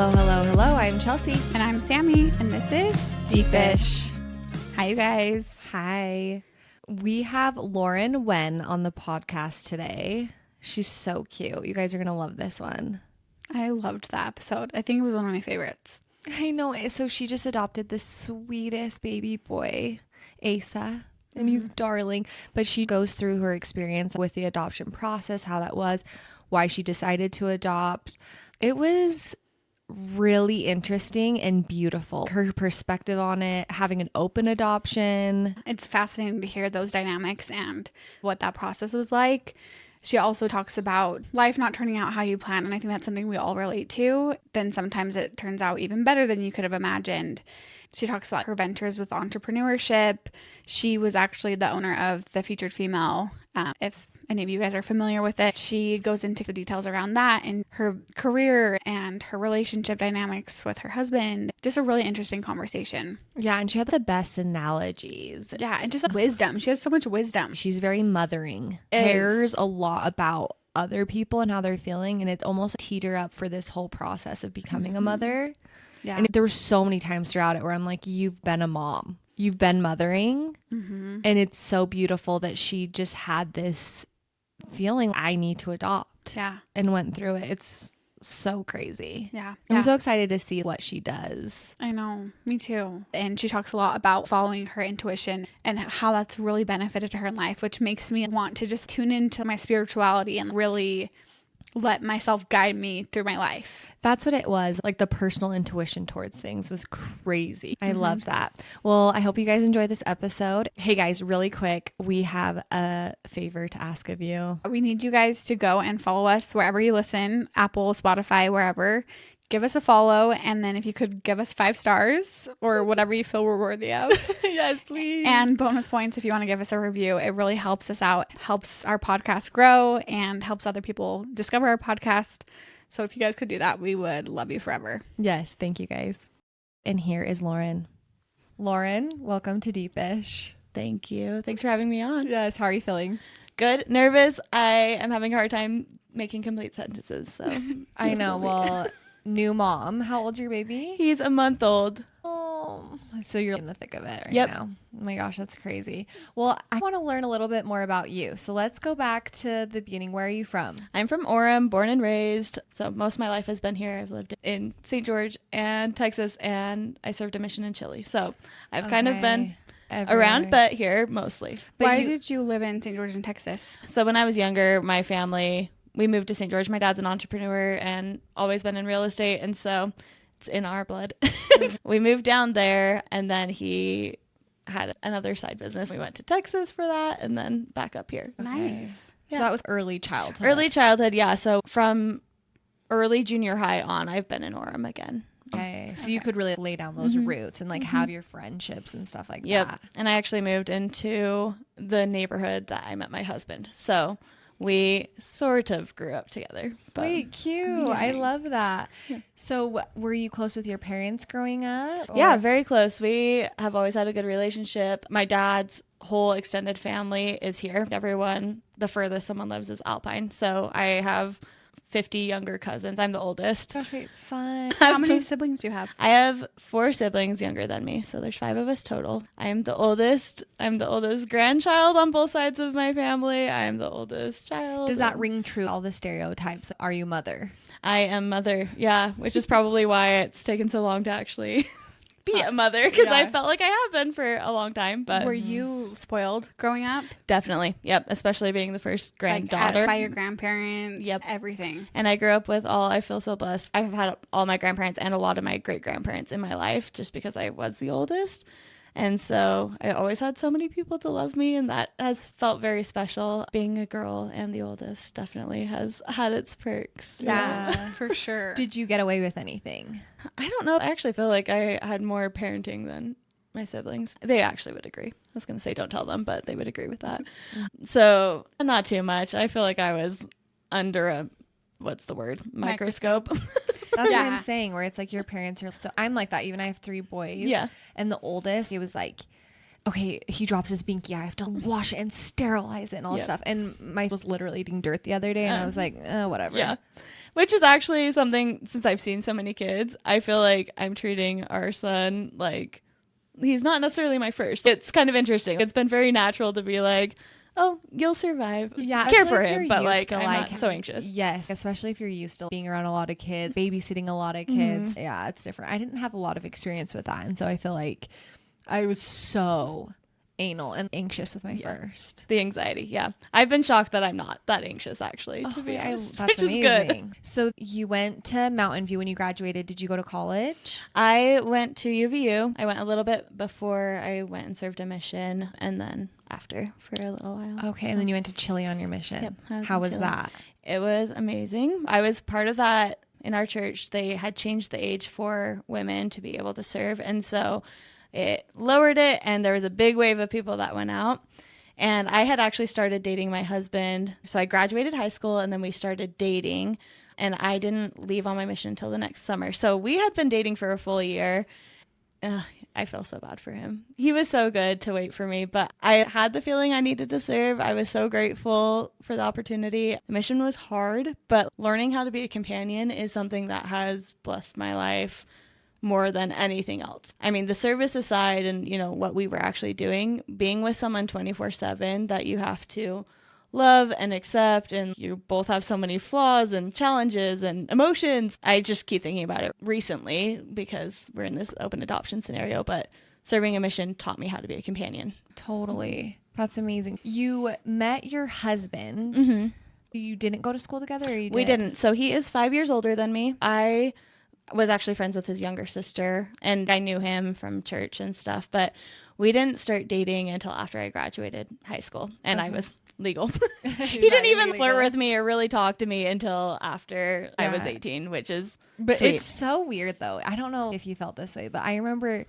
Hello, hello, hello. I'm Chelsey. And I'm Sammy. And this is Deepish. Hi, you guys. Hi. We have Lauren Wenn on the podcast today. She's so cute. You guys are going to love this one. I loved that episode. I think it was one of my favorites. I know. So she just adopted the sweetest baby boy, Asa. And he's darling. But she goes through her experience with the adoption process, how that was, why she decided to adopt. It was really interesting and beautiful. Her perspective on it, having an open adoption. It's fascinating to hear those dynamics and what that process was like. She also talks about life not turning out how you plan. And I think that's something we all relate to. Then sometimes it turns out even better than you could have imagined. She talks about her ventures with entrepreneurship. She was actually the owner of the Featured Female. If any of you guys are familiar with it, she goes into the details around that and her career and her relationship dynamics with her husband. Just a really interesting conversation. Yeah, and she had the best analogies. Yeah, and just wisdom. She has so much wisdom. She's very mothering. Cares a lot about other people and how they're feeling, and it almost teeter up for this whole process of becoming a mother. Yeah. And there were so many times throughout it where I'm like, you've been a mom. You've been mothering. And it's so beautiful that she just had this feeling, I need to adopt. Yeah. And went through it. It's so crazy. Yeah. I'm so excited to see what she does. I know. Me too. And she talks a lot about following her intuition and how that's really benefited her in life, which makes me want to just tune into my spirituality and really let myself guide me through my life. That's what it was. Like the personal intuition towards things was crazy. I loved that. Well, I hope you guys enjoy this episode. Hey guys, really quick, we have a favor to ask of you. We need you guys to go and follow us wherever you listen, Apple, Spotify, wherever. Give us a follow, and then if you could give us 5 stars or whatever you feel we're worthy of. Yes, please. And bonus points if you want to give us a review. It really helps us out, helps our podcast grow, and helps other people discover our podcast. So if you guys could do that, we would love you forever. Yes, thank you guys. And here is Lauren. Lauren, welcome to Deepish. Thank you. Thanks for having me on. Yes, how are you feeling? Good. Nervous. I am having a hard time making complete sentences. So I know. Well, new mom. How old's your baby? He's a month old. Oh, so you're in the thick of it right Yep. now. Oh my gosh, that's crazy. Well, I want to learn a little bit more about you. So let's go back to the beginning. Where are you from? I'm from Orem, born and raised. So most of my life has been here. I've lived in St. George and Texas, and I served a mission in Chile. So I've kind of been around, but here mostly. Why did you live in St. George in Texas? So when I was younger, my family, we moved to St. George. My dad's an entrepreneur and always been in real estate. And so it's in our blood. We moved down there, and then he had another side business. We went to Texas for that and then back up here. Nice. So that was early childhood. Early childhood, yeah. So from early junior high on, I've been in Orem again. Okay. So you could really lay down those roots and like have your friendships and stuff like Yep. that. And I actually moved into the neighborhood that I met my husband. So we sort of grew up together. But Wait, cute. I love that. So were you close with your parents growing up? yeah, very close. We have always had a good relationship. My dad's whole extended family is here. Everyone, the furthest someone lives is Alpine. So I have 50 younger cousins. I'm the oldest. Gosh, wait, fun. How many siblings do you have? I have 4 siblings younger than me, so there's 5 of us total. I'm the oldest. I'm the oldest grandchild on both sides of my family. I'm the oldest child. Does that ring true? All the stereotypes. Are you mother? I am mother, yeah, which is probably why it's taken so long to actually be a mother, because I felt like I have been for a long time. But Were you spoiled growing up? definitely, yep, especially being the first granddaughter. By your grandparents? Yep. Everything. And I grew up with I feel so blessed. I've had all my grandparents and a lot of my great grandparents in my life just because I was the oldest. And so I always had so many people to love me, and that has felt very special. Being a girl and the oldest definitely has had its perks. Yeah, for sure. Did you get away with anything? I don't know. I actually feel like I had more parenting than my siblings. They actually would agree. I was going to say don't tell them, but they would agree with that. So not too much. I feel like I was under a, what's the word? Microscope. That's what I'm saying, where it's like your parents are so, I'm like that. Even I have 3 boys. Yeah. And the oldest, it was like, okay, he drops his binky, I have to wash it and sterilize it and all this stuff. And my was literally eating dirt the other day, and I was like, whatever. Yeah. Which is actually something, since I've seen so many kids, I feel like I'm treating our son like he's not necessarily my first. It's kind of interesting. It's been very natural to be like, oh, you'll survive. Yeah, I care for him, but like I'm not so anxious. Yes, especially if you're used to being around a lot of kids, babysitting a lot of kids. Yeah, it's different. I didn't have a lot of experience with that, and so I feel like I was so anal and anxious with my first. The anxiety, yeah. I've been shocked that I'm not that anxious, actually, to be honest, that's which amazing. is good. So you went to Mountain View when you graduated. Did you go to college? I went to UVU. I went a little bit before I went and served a mission, and then after for a little while. Okay, and then you went to Chile on your mission. Yep, How was that? It was amazing. I was part of that. In our church, they had changed the age for women to be able to serve, and so it lowered it, and there was a big wave of people that went out. And I had actually started dating my husband. So I graduated high school, and then we started dating, and I didn't leave on my mission until the next summer. So we had been dating for a full year. I feel so bad for him. He was so good to wait for me, but I had the feeling I needed to serve. I was so grateful for the opportunity. The mission was hard, but learning how to be a companion is something that has blessed my life more than anything else. I mean, the service aside and, you know, what we were actually doing, being with someone 24/7 that you have to love and accept, and you both have so many flaws and challenges and emotions. I just keep thinking about it recently because we're in this open adoption scenario, but serving a mission taught me how to be a companion. Totally. That's amazing. You met your husband. You didn't go to school together, or you did? We didn't. So he is 5 years older than me. I was actually friends with his younger sister, and I knew him from church and stuff, but we didn't start dating until after I graduated high school, and I was legal. He didn't even flirt with me or really talk to me until after I was 18, which is sweet. It's so weird though. I don't know if you felt this way, but I remember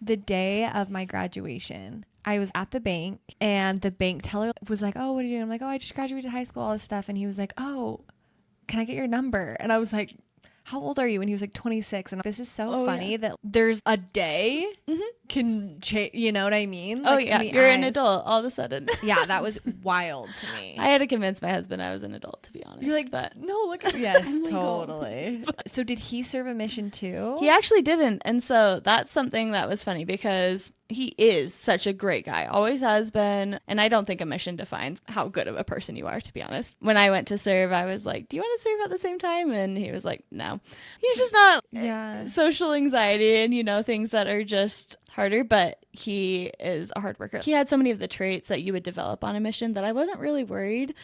the day of my graduation, I was at the bank, and the bank teller was like, oh, what are you doing? I'm like, oh, I just graduated high school, all this stuff. And he was like, oh, can I get your number? And I was like, how old are you? And he was like 26. And this is so funny that there's a day can change, you know what I mean? Like, you're an adult all of a sudden. Yeah, that was wild to me. I had to convince my husband I was an adult, to be honest. You're like, but no, look at yes, totally. So did he serve a mission too? He actually didn't. And so that's something that was funny because he is such a great guy, always has been. And I don't think a mission defines how good of a person you are, to be honest. When I went to serve, I was like, do you want to serve at the same time? And he was like, no. He's just not social anxiety and, you know, things that are just harder, but he is a hard worker. He had so many of the traits that you would develop on a mission that I wasn't really worried,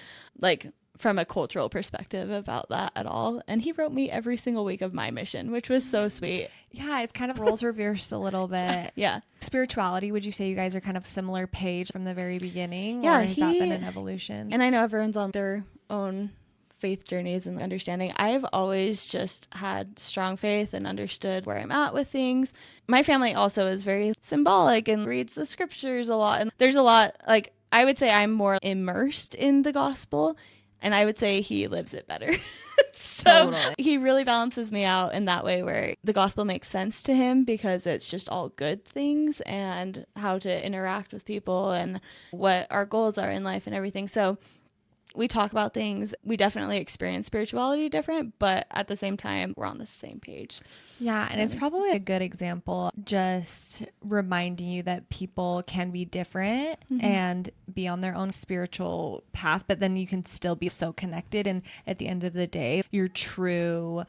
like from a cultural perspective, about that at all. And he wrote me every single week of my mission, which was so sweet. Yeah, it's kind of roles reversed a little bit. Yeah. Spirituality, would you say you guys are kind of similar page from the very beginning? Yeah. Or has that been an evolution? And I know everyone's on their own faith journeys and understanding. I've always just had strong faith and understood where I'm at with things. My family also is very symbolic and reads the scriptures a lot. And there's a lot, like, I would say I'm more immersed in the gospel, and I would say he lives it better. So he really balances me out in that way where the gospel makes sense to him because it's just all good things and how to interact with people and what our goals are in life and everything. So we talk about things. We definitely experience spirituality different, but at the same time, we're on the same page. Yeah, and it's probably a good example, just reminding you that people can be different and be on their own spiritual path, but then you can still be so connected. And at the end of the day, your true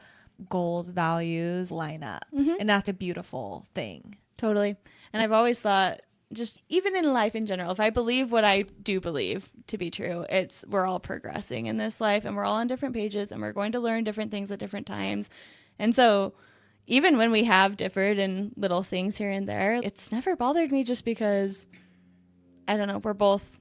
goals, values line up. And that's a beautiful thing. Totally. And I've always thought, just even in life in general, if I believe what I do believe to be true, it's we're all progressing in this life and we're all on different pages and we're going to learn different things at different times. And so even when we have differed in little things here and there, it's never bothered me just because, I don't know, we're both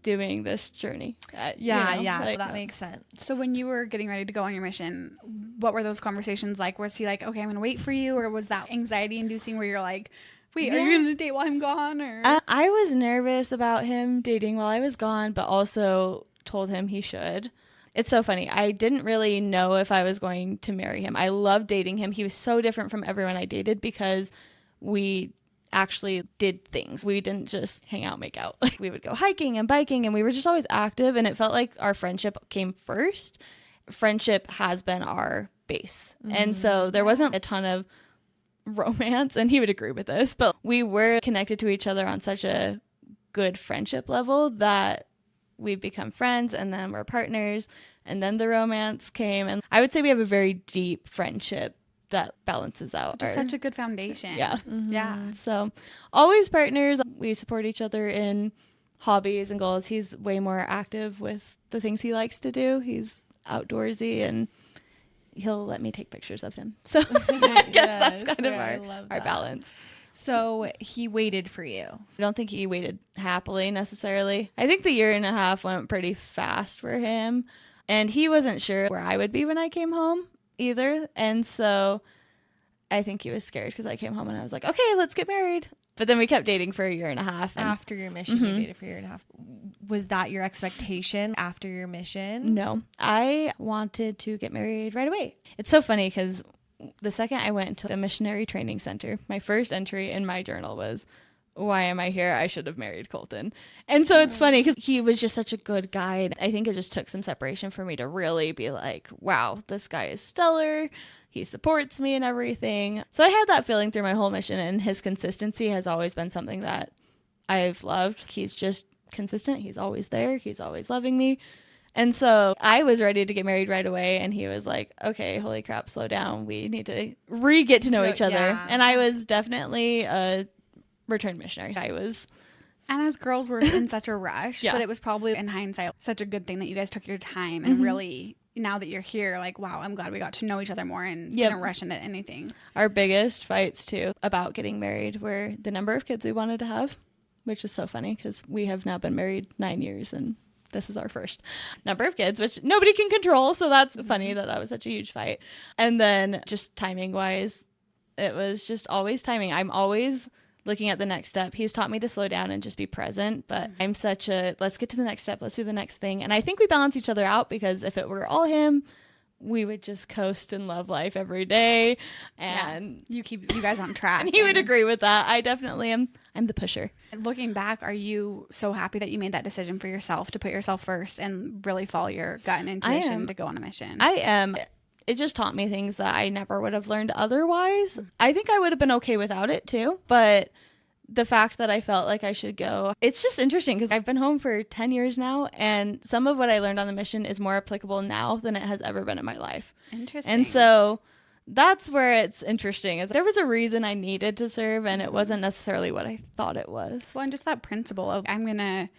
doing this journey. That makes sense. So when you were getting ready to go on your mission, what were those conversations like? Was he like, okay, I'm going to wait for you? Or was that anxiety inducing where you're like, wait, are you going to date while I'm gone? Or I was nervous about him dating while I was gone, but also told him he should. It's so funny. I didn't really know if I was going to marry him. I loved dating him. He was so different from everyone I dated because we actually did things. We didn't just hang out, make out. Like we would go hiking and biking, and we were just always active, and it felt like our friendship came first. Friendship has been our base. And so there wasn't a ton of romance, and he would agree with this, but we were connected to each other on such a good friendship level that we've become friends, and then we're partners, and then the romance came. And I would say we have a very deep friendship that balances out. Just such a good foundation. Yeah. Yeah. So always partners. We support each other in hobbies and goals. He's way more active with the things he likes to do. He's outdoorsy, and he'll let me take pictures of him. So I guess that's kind of our balance. So he waited for you. I don't think he waited happily necessarily. I think the year and a half went pretty fast for him, and he wasn't sure where I would be when I came home either. And so I think he was scared because I came home and I was like, okay, let's get married. But then we kept dating for a year and a half. And after your mission, you dated for a year and a half. Was that your expectation after your mission? No, I wanted to get married right away. It's so funny because the second I went to a missionary training center, my first entry in my journal was, why am I here? I should have married Colton. And so it's funny because he was just such a good guy. And I think it just took some separation for me to really be like, wow, this guy is stellar. He supports me and everything. So I had that feeling through my whole mission, and his consistency has always been something that I've loved. He's just consistent. He's always there. He's always loving me. And so I was ready to get married right away, and he was like, okay, holy crap, slow down. We need to get to know each other. Yeah. And I was definitely a returned missionary. And as girls, we're in such a rush, Yeah. but it was probably in hindsight such a good thing that you guys took your time and really, now that you're here, like, wow, I'm glad we got to know each other more and didn't rush into anything. Our biggest fights too about getting married were the number of kids we wanted to have, which is so funny because we have now been married 9 years and this is our first number of kids, which nobody can control. So that's funny that was such a huge fight. And then just timing wise, it was just always timing. I'm always looking at the next step. He's taught me to slow down and just be present, but I'm such a, let's get to the next step. Let's do the next thing. And I think we balance each other out because if it were all him, we would just coast and love life every day. And you keep you guys on track. and he would agree with that. I definitely am. I'm the pusher. Looking back, are you so happy that you made that decision for yourself to put yourself first and really follow your gut and intuition to go on a mission? I am. It just taught me things that I never would have learned otherwise. I think I would have been okay without it too, but the fact that I felt like I should go, it's just interesting because I've been home for 10 years now, and some of what I learned on the mission is more applicable now than it has ever been in my life. Interesting. And so that's where it's interesting, is there was a reason I needed to serve, and it wasn't necessarily what I thought it was. Well, and just that principle of I'm going to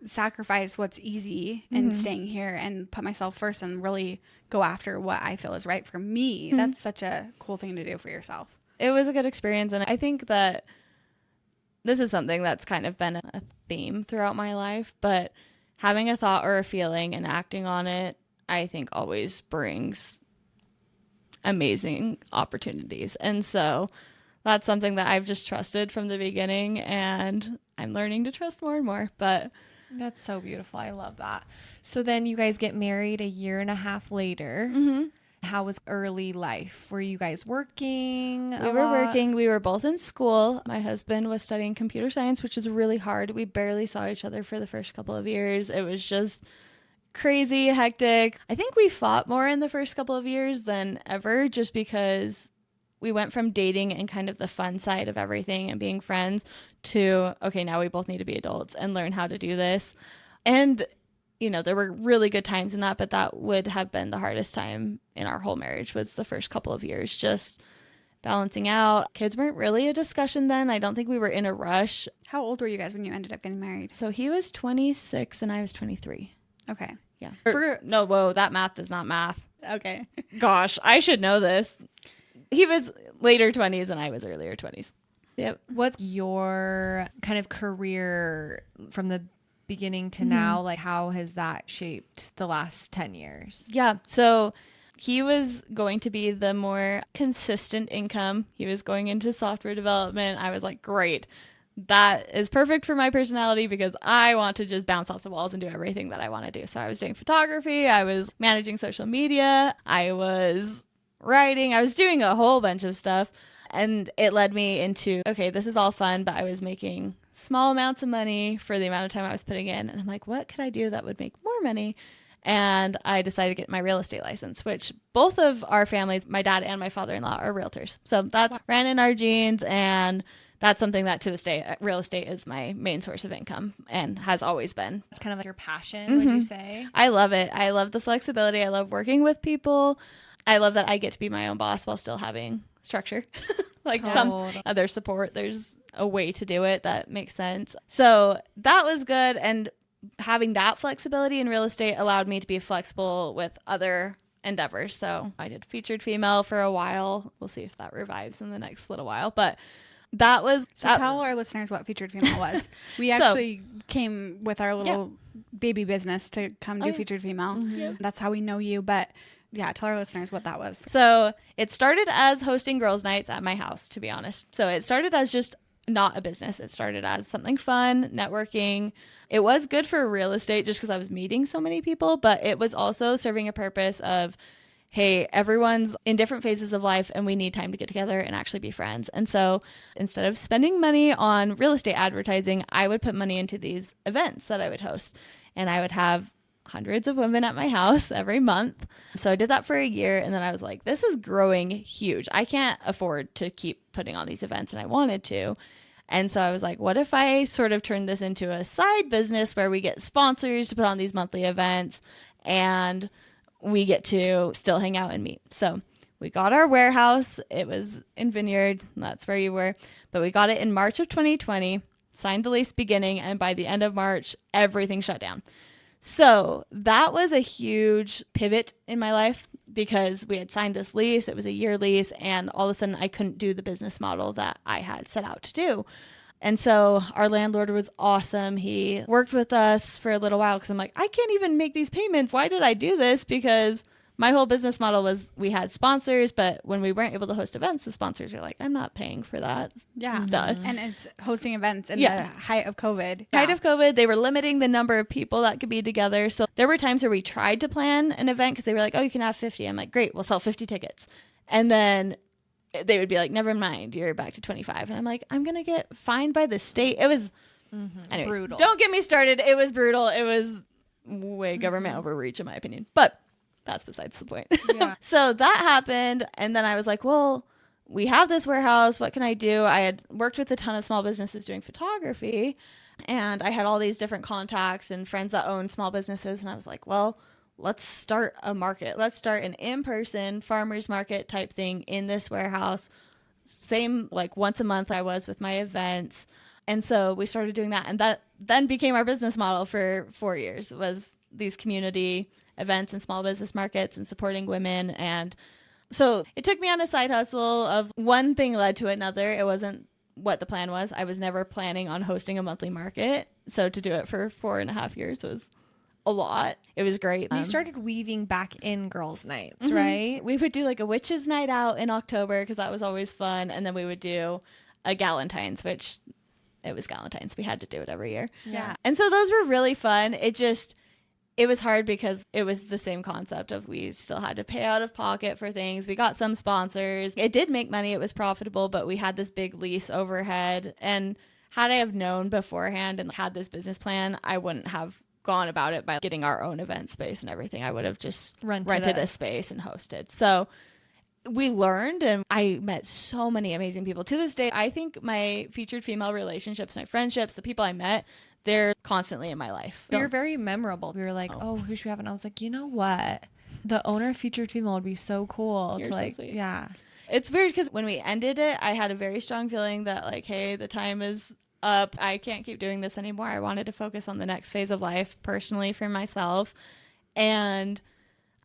sacrifice what's easy and staying here and put myself first and really go after what I feel is right for me. That's such a cool thing to do for yourself. It was a good experience, and I think that this is something that's kind of been a theme throughout my life, but having a thought or a feeling and acting on it, I think always brings amazing opportunities. And so that's something that I've just trusted from the beginning, and I'm learning to trust more and more. But that's so beautiful. I love that. So then you guys get married a year and a half later. How was early life? Were you guys working? We were working. We were both in school. My husband was studying computer science, which is really hard. We barely saw each other for the first couple of years. It was just crazy, hectic. I think we fought more in the first couple of years than ever, just because we went from dating and kind of the fun side of everything and being friends to, okay, now we both need to be adults and learn how to do this. And you know, there were really good times in that, but that would have been the hardest time in our whole marriage, was the first couple of years, just balancing out. Kids weren't really a discussion then. I don't think we were in a rush. How old were you guys when you ended up getting married? So he was 26 and I was 23. Okay. Yeah. For That math is not math. okay. Gosh, I should know this. He was later 20s and I was earlier 20s. Yep. What's your kind of career from the beginning to now? Like, how has that shaped the last 10 years? Yeah. So he was going to be the more consistent income. He was going into software development. I was like, great. That is perfect for my personality because I want to just bounce off the walls and do everything that I want to do. So I was doing photography. I was managing social media. I was writing. I was doing a whole bunch of stuff. And it led me into, okay, this is all fun, but I was making small amounts of money for the amount of time I was putting in. And I'm like, what could I do that would make more money? And I decided to get my real estate license, which both of our families, my dad and my father-in-law, are realtors. So that's ran in our genes, and that's something that to this day, real estate is my main source of income and has always been. It's kind of like your passion, would you say? I love it. I love the flexibility. I love working with people. I love that I get to be my own boss while still having structure. Some other support. There's a way to do it that makes sense. So that was good. And having that flexibility in real estate allowed me to be flexible with other endeavors. So I did Featured Female for a while. We'll see if that revives in the next little while. But that was... So tell our listeners what Featured Female was. We actually came with our little baby business to come do Featured Female. Mm-hmm. That's how we know you. But yeah, tell our listeners what that was. So it started as hosting girls' nights at my house, to be honest. So it started as just not a business. It started as something fun, networking. It was good for real estate just because I was meeting so many people, but it was also serving a purpose of, hey, everyone's in different phases of life and we need time to get together and actually be friends. And so instead of spending money on real estate advertising, I would put money into these events that I would host. And I would have hundreds of women at my house every month. So I did that for a year. And then I was like, this is growing huge. I can't afford to keep putting on these events. And I wanted to. And so I was like, what if I sort of turn this into a side business where we get sponsors to put on these monthly events and we get to still hang out and meet. So we got our warehouse. It was in Vineyard. That's where you were. But we got it in March of 2020, signed the lease beginning. And by the end of March, everything shut down. So that was a huge pivot in my life because we had signed this lease. It was a year lease. And all of a sudden I couldn't do the business model that I had set out to do. And so our landlord was awesome. He worked with us for a little while because I'm like, I can't even make these payments. Why did I do this? Because my whole business model was we had sponsors, but when we weren't able to host events, the sponsors are like, I'm not paying for that. Yeah. Duh. And it's hosting events in the height of COVID. Height of COVID, they were limiting the number of people that could be together. So there were times where we tried to plan an event because they were like, oh, you can have 50. I'm like, great, we'll sell 50 tickets. And then they would be like, never mind, you're back to 25. And I'm like, I'm going to get fined by the state. It was anyways, brutal. Don't get me started. It was brutal. It was way government overreach, in my opinion. But that's besides the point. Yeah. So that happened. And then I was like, well, we have this warehouse. What can I do? I had worked with a ton of small businesses doing photography. And I had all these different contacts and friends that own small businesses. And I was like, well, let's start a market. Let's start an in-person farmers market type thing in this warehouse. Same, like once a month I was with my events. And so we started doing that. And that then became our business model for 4 years, was these community events and small business markets and supporting women. And so it took me on a side hustle of one thing led to another. It wasn't what the plan was. I was never planning on hosting a monthly market. So to do it for 4.5 years was a lot. It was great. You started weaving back in girls' nights, right? We would do like a witches' night out in October because that was always fun. And then we would do a Galentine's, which it was Galentine's. We had to do it every year. Yeah. And so those were really fun. It was hard because it was the same concept of we still had to pay out of pocket for things. We got some sponsors. It did make money. It was profitable, but we had this big lease overhead. And had I have known beforehand and had this business plan, I wouldn't have gone about it by getting our own event space and everything. I would have just rented a space and hosted. So we learned, and I met so many amazing people. To this day, I think my featured female relationships, my friendships, the people I met, they're constantly in my life. You're very memorable. We were like, oh, who should we have? And I was like, you know what? The owner of Featured Female would be so cool. You're to like, so sweet. Yeah. It's weird because when we ended it, I had a very strong feeling that like, hey, the time is up. I can't keep doing this anymore. I wanted to focus on the next phase of life personally for myself. And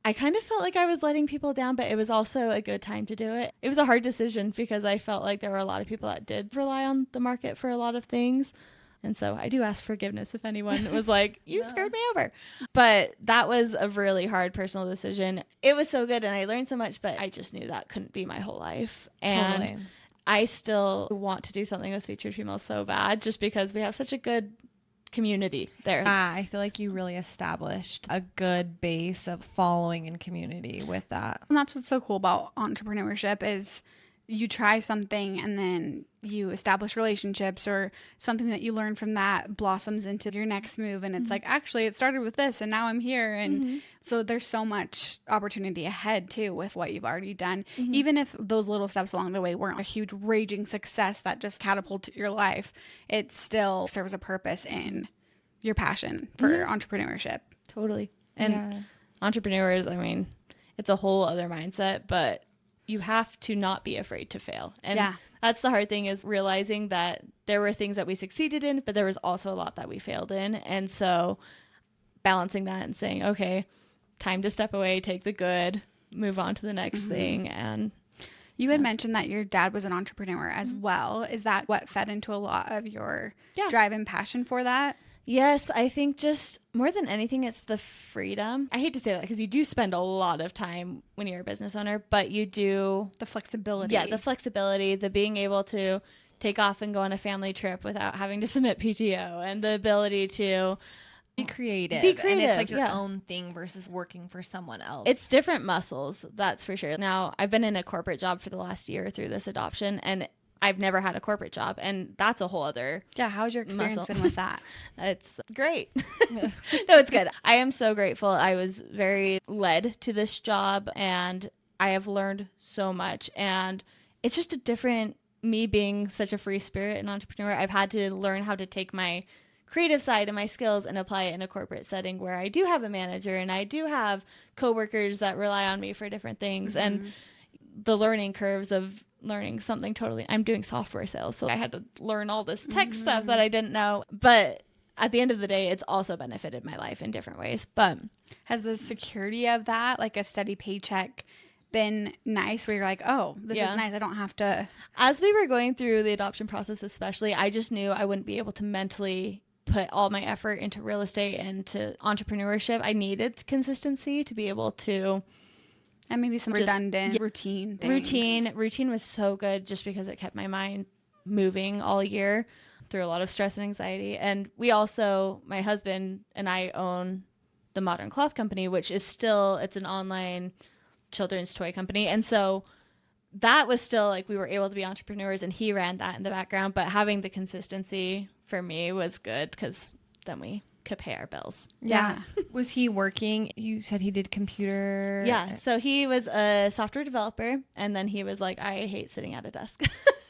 I kind of felt like I was letting people down, but it was also a good time to do it. It was a hard decision because I felt like there were a lot of people that did rely on the market for a lot of things. And so I do ask forgiveness if anyone was like, you screwed me over. But that was a really hard personal decision. It was so good and I learned so much, but I just knew that couldn't be my whole life. And totally. I still want to do something with Featured Females so bad just because we have such a good community there. I feel like you really established a good base of following and community with that. And that's what's so cool about entrepreneurship is you try something and then you establish relationships, or something that you learn from that blossoms into your next move. And it's like, actually, it started with this and now I'm here. And so there's so much opportunity ahead too with what you've already done. Even if those little steps along the way weren't a huge raging success that just catapulted your life, it still serves a purpose in your passion for entrepreneurship. Totally. And entrepreneurs, I mean, it's a whole other mindset, but you have to not be afraid to fail. And that's the hard thing, is realizing that there were things that we succeeded in, but there was also a lot that we failed in. And so balancing that and saying, okay, time to step away, take the good, move on to the next thing. And you had mentioned that your dad was an entrepreneur as well. Is that what fed into a lot of your drive and passion for that? Yes, I think just more than anything, it's the freedom. I hate to say that because you do spend a lot of time when you're a business owner, but you do... The flexibility. Yeah, the flexibility, the being able to take off and go on a family trip without having to submit PTO, and the ability to... Be creative. And it's like your own thing versus working for someone else. It's different muscles, that's for sure. Now, I've been in a corporate job for the last year through this adoption, and I've never had a corporate job, and that's a whole other how's your experience been with that? It's great. No, it's good. I am so grateful. I was very led to this job, and I have learned so much, and it's just a different, me being such a free spirit and entrepreneur, I've had to learn how to take my creative side and my skills and apply it in a corporate setting where I do have a manager and I do have coworkers that rely on me for different things. And the learning curves of learning something totally, I'm doing software sales, so I had to learn all this tech stuff that I didn't know, but at the end of the day, it's also benefited my life in different ways. But has the security of that, like a steady paycheck, been nice, where you're like, oh, this is nice, I don't have to... As we were going through the adoption process especially, I just knew I wouldn't be able to mentally put all my effort into real estate and to entrepreneurship. I needed consistency to be able to... And maybe some redundant routine things. Routine was so good just because it kept my mind moving all year through a lot of stress and anxiety. And we also, my husband and I own the Modern Cloth Company, which is still, it's an online children's toy company. And so that was still like, we were able to be entrepreneurs, and he ran that in the background. But having the consistency for me was good, because then we could pay our bills. Yeah. Was he working? You said he did computer. Yeah. So he was a software developer, and then he was like, I hate sitting at a desk.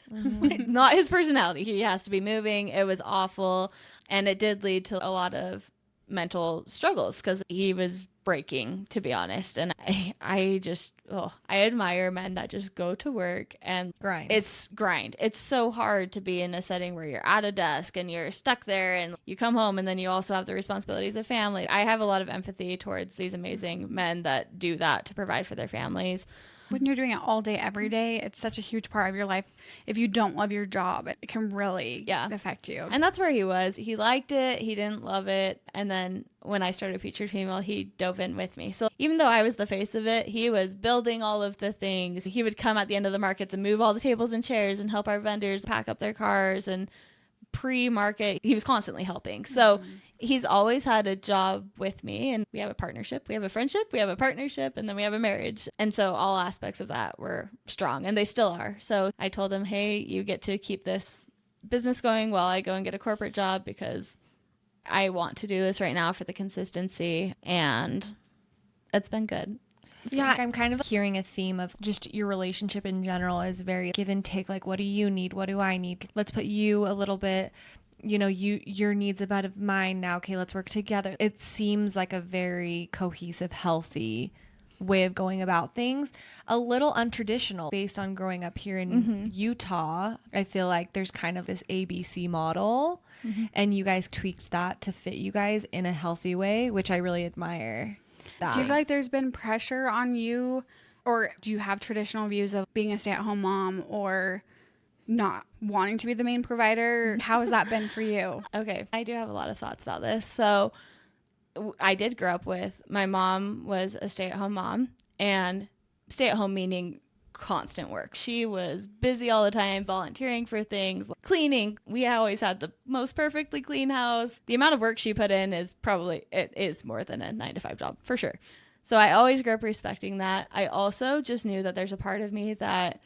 Not his personality. He has to be moving. It was awful. And it did lead to a lot of mental struggles because he was breaking, to be honest. And I just, I admire men that just go to work and grind. It's so hard to be in a setting where you're at a desk and you're stuck there, and you come home and then you also have the responsibilities of family. I have a lot of empathy towards these amazing men that do that to provide for their families. When you're doing it all day, every day, it's such a huge part of your life. If you don't love your job, it can really affect you. And that's where he was. He liked it. He didn't love it. And then when I started Featured Female, he dove in with me. So even though I was the face of it, he was building all of the things. He would come at the end of the markets and move all the tables and chairs and help our vendors pack up their cars and pre-market. He was constantly helping. So he's always had a job with me, and we have a partnership, we have a friendship, we have a partnership, and then we have a marriage. And so all aspects of that were strong, and they still are. So I told him, hey, you get to keep this business going while I go and get a corporate job, because I want to do this right now for the consistency, and it's been good. Yeah, I'm kind of hearing a theme of just your relationship in general is very give and take. Like, what do you need? What do I need? Let's put you a little bit, your needs above mine now. Okay, let's work together. It seems like a very cohesive, healthy way of going about things. A little untraditional based on growing up here in Utah. I feel like there's kind of this ABC model, and you guys tweaked that to fit you guys in a healthy way, which I really admire. Do you feel like there's been pressure on you, or do you have traditional views of being a stay-at-home mom or not wanting to be the main provider? How has that been for you? Okay, I do have a lot of thoughts about this. So I did grow up with, my mom was a stay-at-home mom, and stay-at-home meaning constant work. She was busy all the time, volunteering for things, like cleaning. We always had the most perfectly clean house. The amount of work she put in is more than a 9-to-5 job, for sure. So I always grew up respecting that. I also just knew that there's a part of me that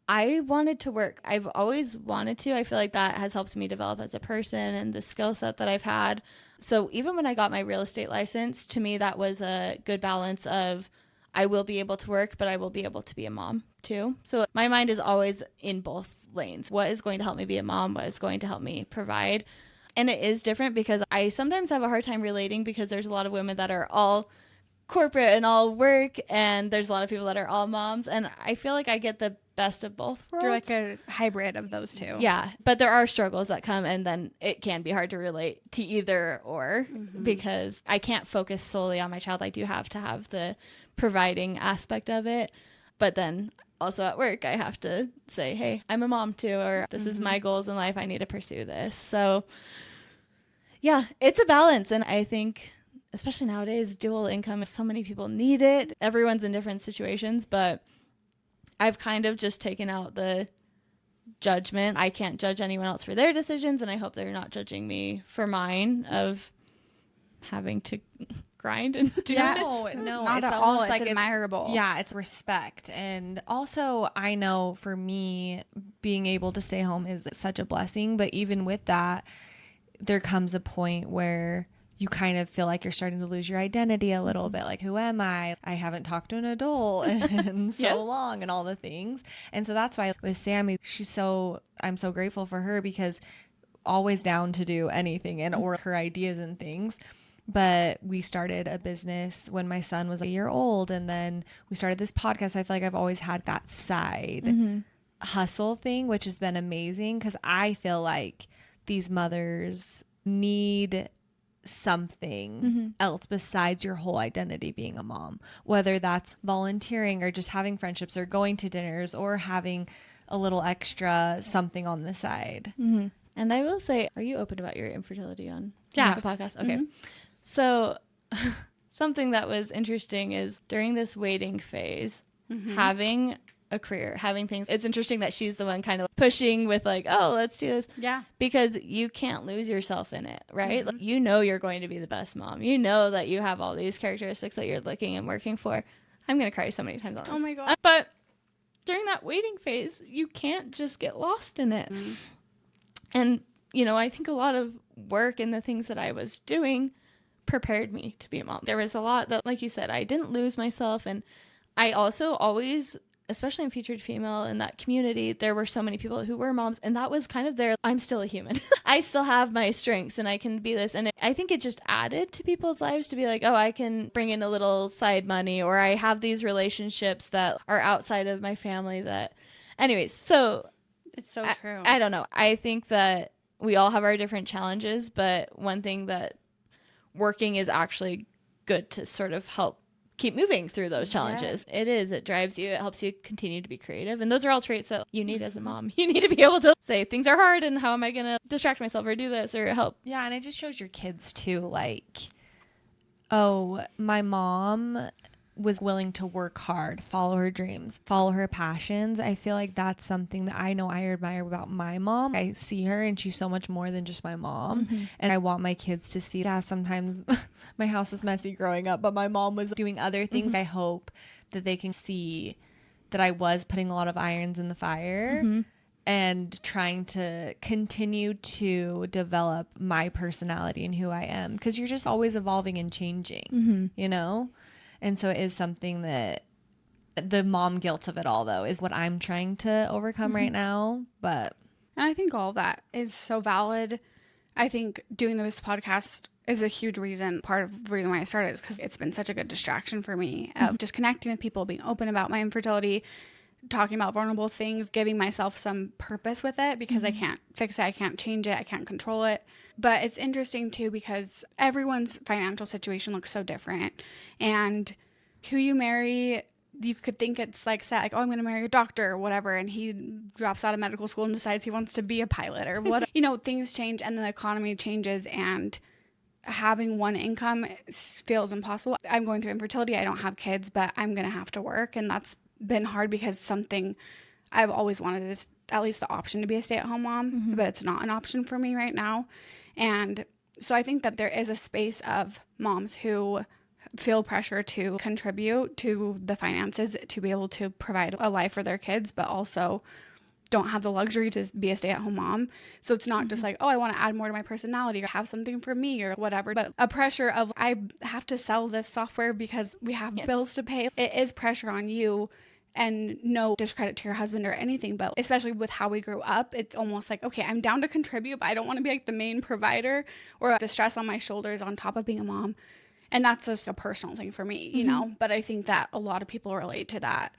I wanted to work. I've always wanted to. I feel like that has helped me develop as a person and the skill set that I've had. So even when I got my real estate license, to me, that was a good balance of I will be able to work, but I will be able to be a mom too. So my mind is always in both lanes. What is going to help me be a mom? What is going to help me provide? And it is different because I sometimes have a hard time relating because there's a lot of women that are all corporate and all work, and there's a lot of people that are all moms, and I feel like I get the best of both worlds. You're like a hybrid of those two. Yeah, but there are struggles that come, and then it can be hard to relate to either or because I can't focus solely on my child. I do have to have the providing aspect of it, but then also at work I have to say, hey, I'm a mom too, or this is my goals in life, I need to pursue this. So yeah, it's a balance, and I think especially nowadays, dual income, so many people need it. Everyone's in different situations, but I've kind of just taken out the judgment. I can't judge anyone else for their decisions, and I hope they're not judging me for mine of having to grind and do this. No, Not it's at almost all. like It's admirable. Yeah, it's respect. And also, I know for me, being able to stay home is such a blessing. But even with that, there comes a point where you kind of feel like you're starting to lose your identity a little bit. Like, who am I? I haven't talked to an adult in so long and all the things. And so that's why with Sammy, I'm so grateful for her because always down to do anything and or her ideas and things. But we started a business when my son was a year old, and then we started this podcast. I feel like I've always had that side hustle thing, which has been amazing because I feel like these mothers need something else besides your whole identity being a mom, whether that's volunteering or just having friendships or going to dinners or having a little extra something on the side. And I will say, are you open about your infertility on the podcast? Okay. Mm-hmm. So something that was interesting is during this waiting phase, having a career, having things, it's interesting that she's the one kind of pushing with like, oh, let's do this. Yeah. Because you can't lose yourself in it, right? Like, you know you're going to be the best mom. You know that you have all these characteristics that you're looking and working for. I'm going to cry so many times on this. Oh my God. But during that waiting phase, you can't just get lost in it. And, you know, I think a lot of work and the things that I was doing prepared me to be a mom. There was a lot that, like you said, I didn't lose myself. And I also always, especially in Featured Female, in that community, there were so many people who were moms, and that was kind of I'm still a human. I still have my strengths and I can be this. And I think it just added to people's lives to be like, oh, I can bring in a little side money, or I have these relationships that are outside of my family that, anyways, so It's so true. I don't know. I think that we all have our different challenges, but one thing that working is actually good to sort of help keep moving through those challenges. Yeah. It drives you. It helps you continue to be creative. And those are all traits that you need as a mom. You need to be able to say things are hard and how am I going to distract myself or do this or help. Yeah. And it just shows your kids too, like, oh, my mom was willing to work hard, follow her dreams, follow her passions. I feel like that's something that I know I admire about my mom. I see her and she's so much more than just my mom. And I want my kids to see that. Sometimes my house was messy growing up, but my mom was doing other things. I hope that they can see that I was putting a lot of irons in the fire and trying to continue to develop my personality and who I am. Because you're just always evolving and changing, you know? And so it is something that the mom guilt of it all, though, is what I'm trying to overcome right now. But and I think all that is so valid. I think doing this podcast is a huge reason, part of the reason why I started is because it's been such a good distraction for me of just connecting with people, being open about my infertility, talking about vulnerable things, giving myself some purpose with it because I can't fix it. I can't change it. I can't control it. But it's interesting too because everyone's financial situation looks so different. And who you marry, you could think it's like set, like, oh, I'm going to marry a doctor or whatever. And he drops out of medical school and decides he wants to be a pilot or what. You know, things change and the economy changes and having one income feels impossible. I'm going through infertility. I don't have kids, but I'm going to have to work. And that's been hard because something I've always wanted is at least the option to be a stay-at-home mom, but it's not an option for me right now. And so I think that there is a space of moms who feel pressure to contribute to the finances to be able to provide a life for their kids, but also don't have the luxury to be a stay-at-home mom. So it's not just like, oh, I want to add more to my personality or have something for me or whatever, but a pressure of I have to sell this software because we have bills to pay. It is pressure on you, and no discredit to your husband or anything, but especially with how we grew up, it's almost like, okay, I'm down to contribute, but I don't want to be like the main provider or the stress on my shoulders on top of being a mom. And that's just a personal thing for me, you know, but I think that a lot of people relate to that.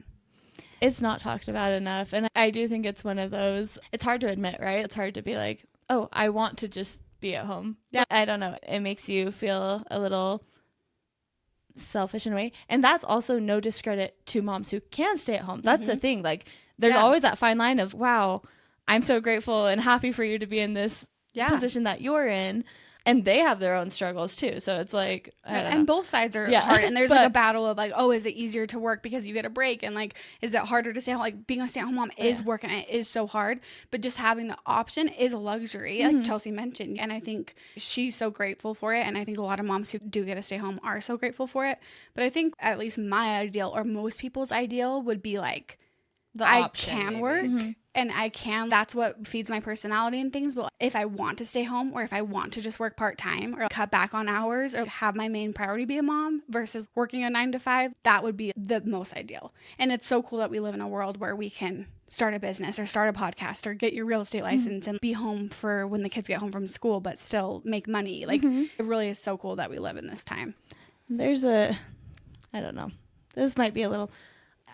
It's not talked about enough. And I do think it's one of those, it's hard to admit, right? It's hard to be like, oh, I want to just be at home. Yeah. I don't know. It makes you feel a little selfish in a way. And that's also no discredit to moms who can stay at home. That's the thing. Like, there's always that fine line of, wow, I'm so grateful and happy for you to be in this position that you're in. And they have their own struggles too. So it's like, I don't know. And both sides are hard. And there's like a battle of like, oh, is it easier to work because you get a break? And like, is it harder to stay home? Like, being a stay-at-home mom is work, and it is so hard. But just having the option is a luxury, like Chelsey mentioned. And I think she's so grateful for it. And I think a lot of moms who do get to stay home are so grateful for it. But I think at least my ideal, or most people's ideal, would be like, I can work and I can, that's what feeds my personality and things. But if I want to stay home, or if I want to just work part-time or cut back on hours or have my main priority be a mom versus working a 9 to 5, that would be the most ideal. And it's so cool that we live in a world where we can start a business or start a podcast or get your real estate license and be home for when the kids get home from school, but still make money. Like, it really is so cool that we live in this time. There's I don't know, this might be a little,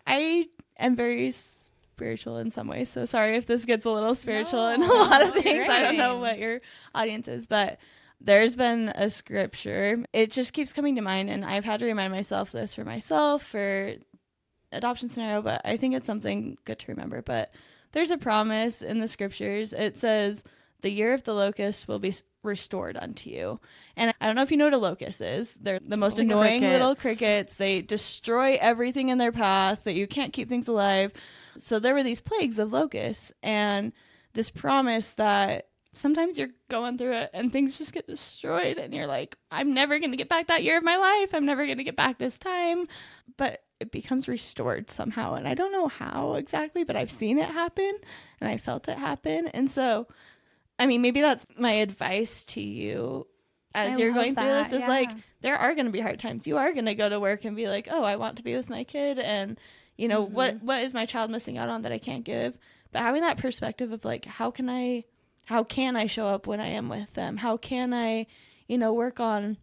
I am very spiritual in some ways, so sorry if this gets a little spiritual in a lot of things. I don't know what your audience is, but there's been a scripture, it just keeps coming to mind, and I've had to remind myself this for myself, for adoption scenario, but I think it's something good to remember. But there's a promise in the scriptures. It says, the year of the locust will be restored unto you. And I don't know if you know what a locust is. They're the most annoying little crickets. They destroy everything in their path, that you can't keep things alive. So there were these plagues of locusts, and this promise that sometimes you're going through it and things just get destroyed, and you're like, I'm never going to get back that year of my life. I'm never going to get back this time. But it becomes restored somehow. And I don't know how exactly, but I've seen it happen and I felt it happen. And so, I mean, maybe that's my advice to you as you're going through this, is like, there are going to be hard times. You are going to go to work and be like, oh, I want to be with my kid. And, you know, what is my child missing out on that I can't give? But having that perspective of like, how can I show up when I am with them? How can I, you know, work on,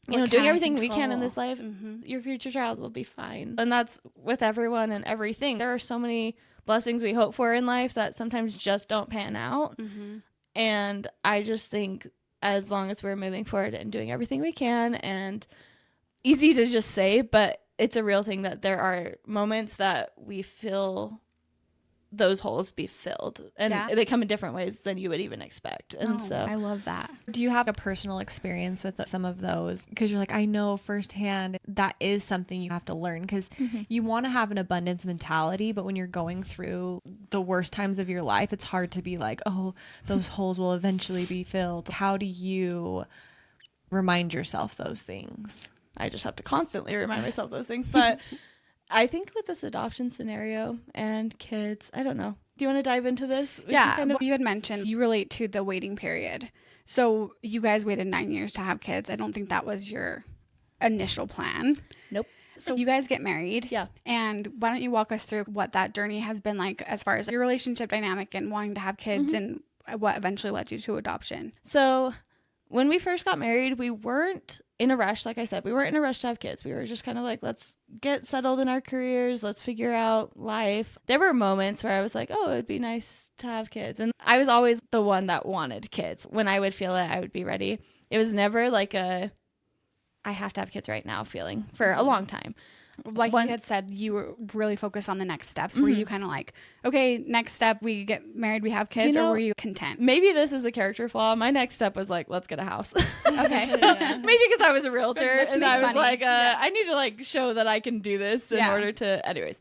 you know, doing everything we can in this life? Your future child will be fine. And that's with everyone and everything. There are so many blessings we hope for in life that sometimes just don't pan out. And I just think as long as we're moving forward and doing everything we can, and easy to just say, but it's a real thing, that there are moments that we feel those holes be filled, and they come in different ways than you would even expect. And so I love that. Do you have a personal experience with some of those? Because you're like, I know firsthand that is something you have to learn, because you want to have an abundance mentality, but when you're going through the worst times of your life, it's hard to be like, oh, those holes will eventually be filled. How do you remind yourself those things? I just have to constantly remind myself those things. But I think with this adoption scenario and kids, I don't know. Do you want to dive into this? You had mentioned you relate to the waiting period. So you guys waited 9 years to have kids. I don't think that was your initial plan. Nope. So you guys get married. Yeah. And why don't you walk us through what that journey has been like as far as your relationship dynamic and wanting to have kids and what eventually led you to adoption? So when we first got married, we weren't in a rush. Like I said, we weren't in a rush to have kids. We were just kind of like, let's get settled in our careers. Let's figure out life. There were moments where I was like, oh, it would be nice to have kids. And I was always the one that wanted kids. When I would feel it, I would be ready. It was never like I have to have kids right now feeling for a long time. Like you had said, you were really focused on the next steps. Were you kind of like, okay, next step, we get married, we have kids, or were you content? Maybe this is a character flaw. My next step was like, let's get a house. Okay. Maybe because I was a realtor and I was like, I need to like show that I can do this in order to, anyways.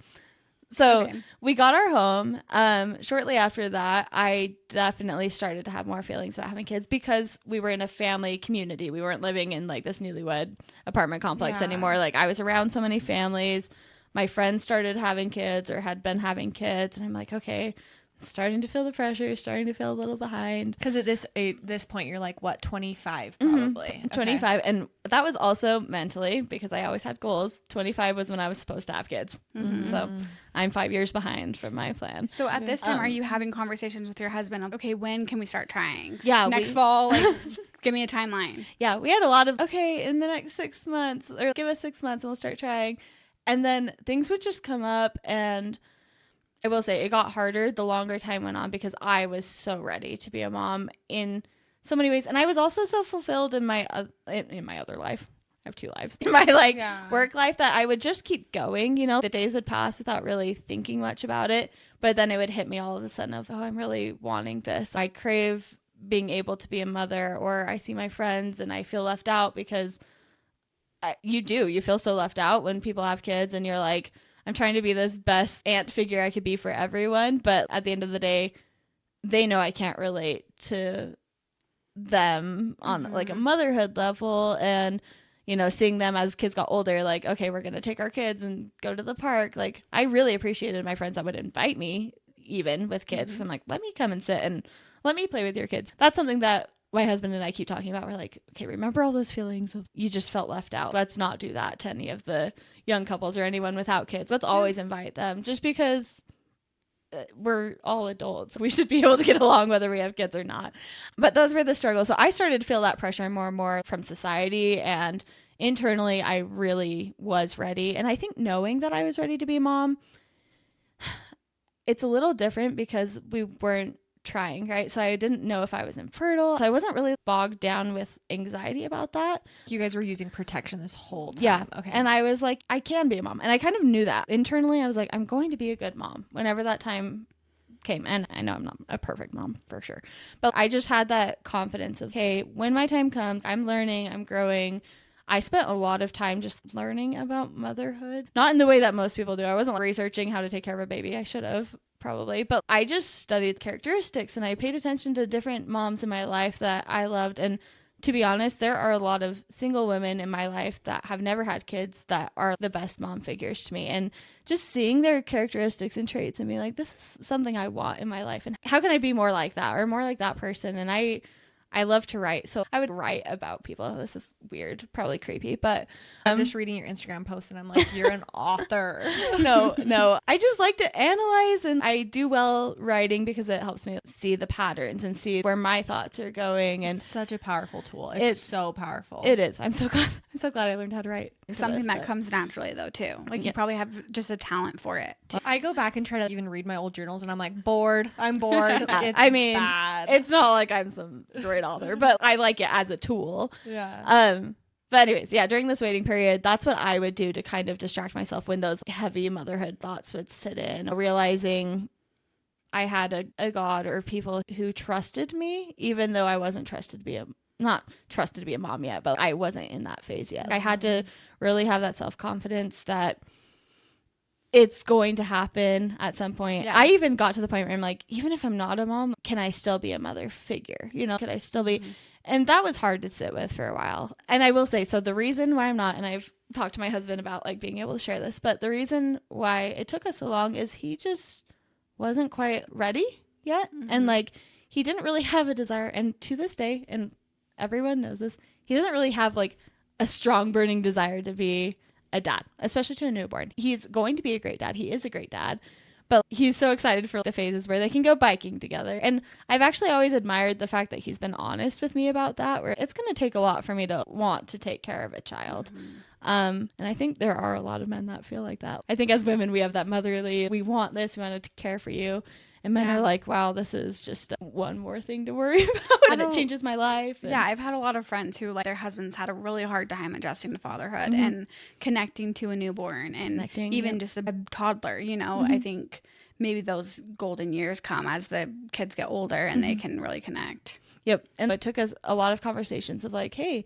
So Okay. we got our home. Shortly after that, I definitely started to have more feelings about having kids because we were in a family community. We weren't living in like this newlywed apartment complex anymore. Like I was around so many families. My friends started having kids or had been having kids. And I'm like, okay, I'm starting to feel the pressure, starting to feel a little behind. Because at this point, you're like, what, 25 probably? 25. And that was also mentally because I always had goals. 25 was when I was supposed to have kids. So I'm 5 years behind from my plan. So at this time, are you having conversations with your husband of, okay, when can we start trying? Yeah. Next fall, like, give me a timeline. Yeah, we had a lot of, okay, in the next 6 months, or give us 6 months and we'll start trying. And then things would just come up, and I will say it got harder the longer time went on because I was so ready to be a mom in so many ways. And I was also so fulfilled in my other life. I have 2 lives. In my work life that I would just keep going, you know. The days would pass without really thinking much about it. But then it would hit me all of a sudden of, oh, I'm really wanting this. I crave being able to be a mother, or I see my friends and I feel left out because you feel so left out when people have kids and you're like, I'm trying to be this best aunt figure I could be for everyone. But at the end of the day, they know I can't relate to them on like a motherhood level. And, you know, seeing them as kids got older, like, okay, we're going to take our kids and go to the park. Like, I really appreciated my friends that would invite me even with kids. I'm like, let me come and sit and let me play with your kids. That's something that my husband and I keep talking about. We're like, okay, remember all those feelings of you just felt left out. Let's not do that to any of the young couples or anyone without kids. Let's always invite them just because we're all adults. We should be able to get along whether we have kids or not. But those were the struggles. So I started to feel that pressure more and more from society, and internally I really was ready. And I think knowing that I was ready to be a mom, it's a little different because we weren't trying, right? So I didn't know if I was infertile. So I wasn't really bogged down with anxiety about that. You guys were using protection this whole time. Yeah. Okay. And I was like, I can be a mom. And I kind of knew that. Internally, I was like, I'm going to be a good mom whenever that time came. And I know I'm not a perfect mom for sure. But I just had that confidence of, okay, when my time comes, I'm learning, I'm growing. I spent a lot of time just learning about motherhood. Not in the way that most people do. I wasn't researching how to take care of a baby. I should have. Probably, but I just studied characteristics and I paid attention to different moms in my life that I loved. And to be honest, there are a lot of single women in my life that have never had kids that are the best mom figures to me. And just seeing their characteristics and traits and being like, this is something I want in my life. And how can I be more like that or more like that person? And I love to write. So I would write about people. This is weird, probably creepy, but I'm just reading your Instagram post and I'm like, you're an author. No. I just like to analyze, and I do well writing because it helps me see the patterns and see where my thoughts are going. And it's such a powerful tool. It's so powerful. It is. I'm so glad I learned how to write. Something that comes naturally though too. Like you probably have just a talent for it. I go back and try to even read my old journals and I'm like, bored. I'm bored. It's bad. It's not like I'm some great author, but I like it as a tool. Yeah. But anyways, yeah, during this waiting period, that's what I would do to kind of distract myself when those heavy motherhood thoughts would sit in, realizing I had a God or people who trusted me, even though I wasn't not trusted to be a mom yet, but I wasn't in that phase yet. I had to really have that self-confidence that it's going to happen at some point. Yeah. I even got to the point where I'm like, even if I'm not a mom, can I still be a mother figure? You know, could I still be? And that was hard to sit with for a while. And I will say, so the reason why I'm not, and I've talked to my husband about like being able to share this, but the reason why it took us so long is he just wasn't quite ready yet. And like, he didn't really have a desire. And to this day, and everyone knows this, he doesn't really have like a strong burning desire to be a dad, especially to a newborn. He's going to be a great dad. He is a great dad, but he's so excited for the phases where they can go biking together. And I've actually always admired the fact that he's been honest with me about that, where it's going to take a lot for me to want to take care of a child. And I think there are a lot of men that feel like that. I think as women, we have that motherly, we want this, we want to care for you. And men are like, wow, this is just one more thing to worry about, and it changes my life. Yeah, I've had a lot of friends who, like, their husbands had a really hard time adjusting to fatherhood and connecting to a newborn and even just a toddler, you know. I think maybe those golden years come as the kids get older and they can really connect. Yep. And it took us a lot of conversations of like, hey,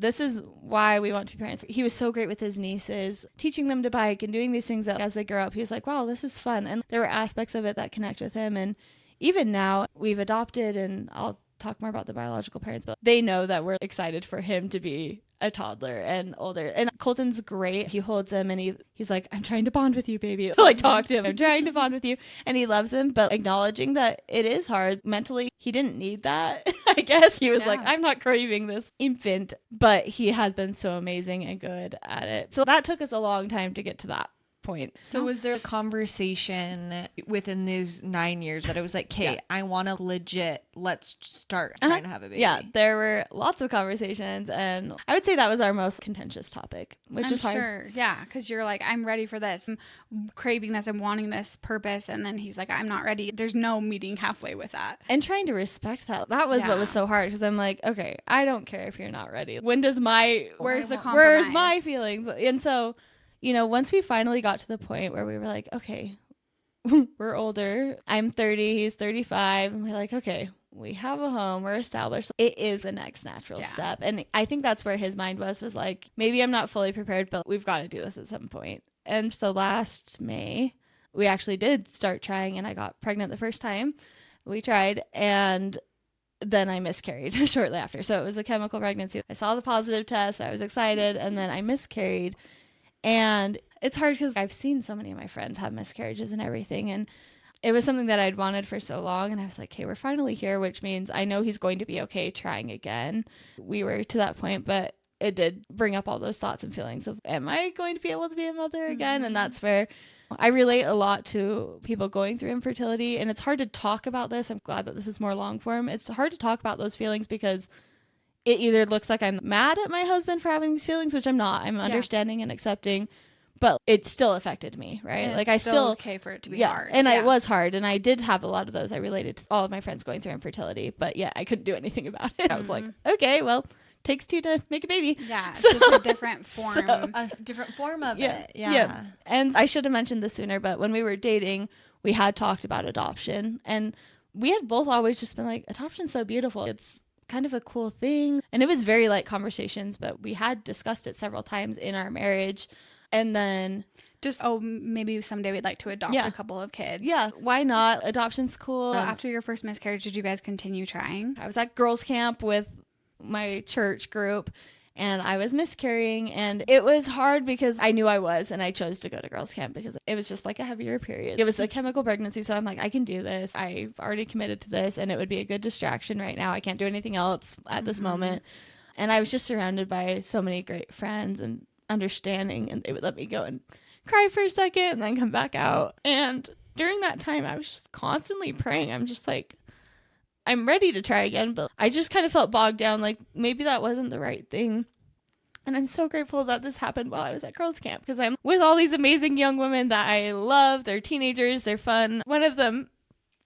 this is why we want to be parents. He was so great with his nieces, teaching them to bike and doing these things that as they grow up, he was like, wow, this is fun. And there were aspects of it that connect with him. And even now we've adopted, and I'll talk more about the biological parents, but they know that we're excited for him to be a toddler and older. And Colton's great. He holds him and he's like, I'm trying to bond with you, baby. Like, talk to him. I'm trying to bond with you. And he loves him, but acknowledging that it is hard mentally. He didn't need that. I guess he was like, I'm not craving this infant, but he has been so amazing and good at it. So that took us a long time to get to that point. So was there a conversation within these 9 years that it was like, Kate, I want to legit, let's start trying to have a baby? Yeah, there were lots of conversations, and I would say that was our most contentious topic, which is hard. Sure. Yeah, because you're like, I'm ready for this. I'm craving this. I'm wanting this purpose. And then he's like, I'm not ready. There's no meeting halfway with that. And trying to respect that. That was what was so hard, because I'm like, okay, I don't care if you're not ready. When does where's the compromise? Where's my feelings? And so, you know, once we finally got to the point where we were like, okay, we're older. I'm 30, he's 35. And we're like, okay, we have a home, we're established. It is the next natural step. And I think that's where his mind was like, maybe I'm not fully prepared, but we've got to do this at some point. And so last May, we actually did start trying, and I got pregnant the first time we tried. And then I miscarried shortly after. So it was a chemical pregnancy. I saw the positive test. I was excited. And then I miscarried. And it's hard because I've seen so many of my friends have miscarriages and everything. And it was something that I'd wanted for so long. And I was like, hey, we're finally here, which means I know he's going to be okay trying again. We were to that point, but it did bring up all those thoughts and feelings of, am I going to be able to be a mother again? And that's where I relate a lot to people going through infertility. And it's hard to talk about this. I'm glad that this is more long form. It's hard to talk about those feelings because it either looks like I'm mad at my husband for having these feelings, which I'm not. I'm understanding and accepting, but it still affected me, right? And like it's I still okay for it to be hard. And it was hard, and I did have a lot of those. I related to all of my friends going through infertility, but I couldn't do anything about it. I was like, okay, well, takes two to make a baby. Yeah, it's just a different form. A different form of it. Yeah. And I should have mentioned this sooner, but when we were dating, we had talked about adoption, and we had both always just been like, adoption's so beautiful. It's kind of a cool thing. And it was very light conversations, but we had discussed it several times in our marriage. And then just, maybe someday we'd like to adopt a couple of kids. Yeah, why not? Adoption's cool. After your first miscarriage, did you guys continue trying? I was at girls' camp with my church group, and I was miscarrying, and it was hard because I knew I was, and I chose to go to girls' camp because it was just like a heavier period. It was a chemical pregnancy, so I'm like, I can do this. I've already committed to this, and it would be a good distraction right now. I can't do anything else at this moment. And I was just surrounded by so many great friends and understanding, and they would let me go and cry for a second and then come back out. And during that time, I was just constantly praying. I'm just like, I'm ready to try again, but I just kind of felt bogged down, like maybe that wasn't the right thing. And I'm so grateful that this happened while I was at girls' camp, because I'm with all these amazing young women that I love. They're teenagers, they're fun. One of them,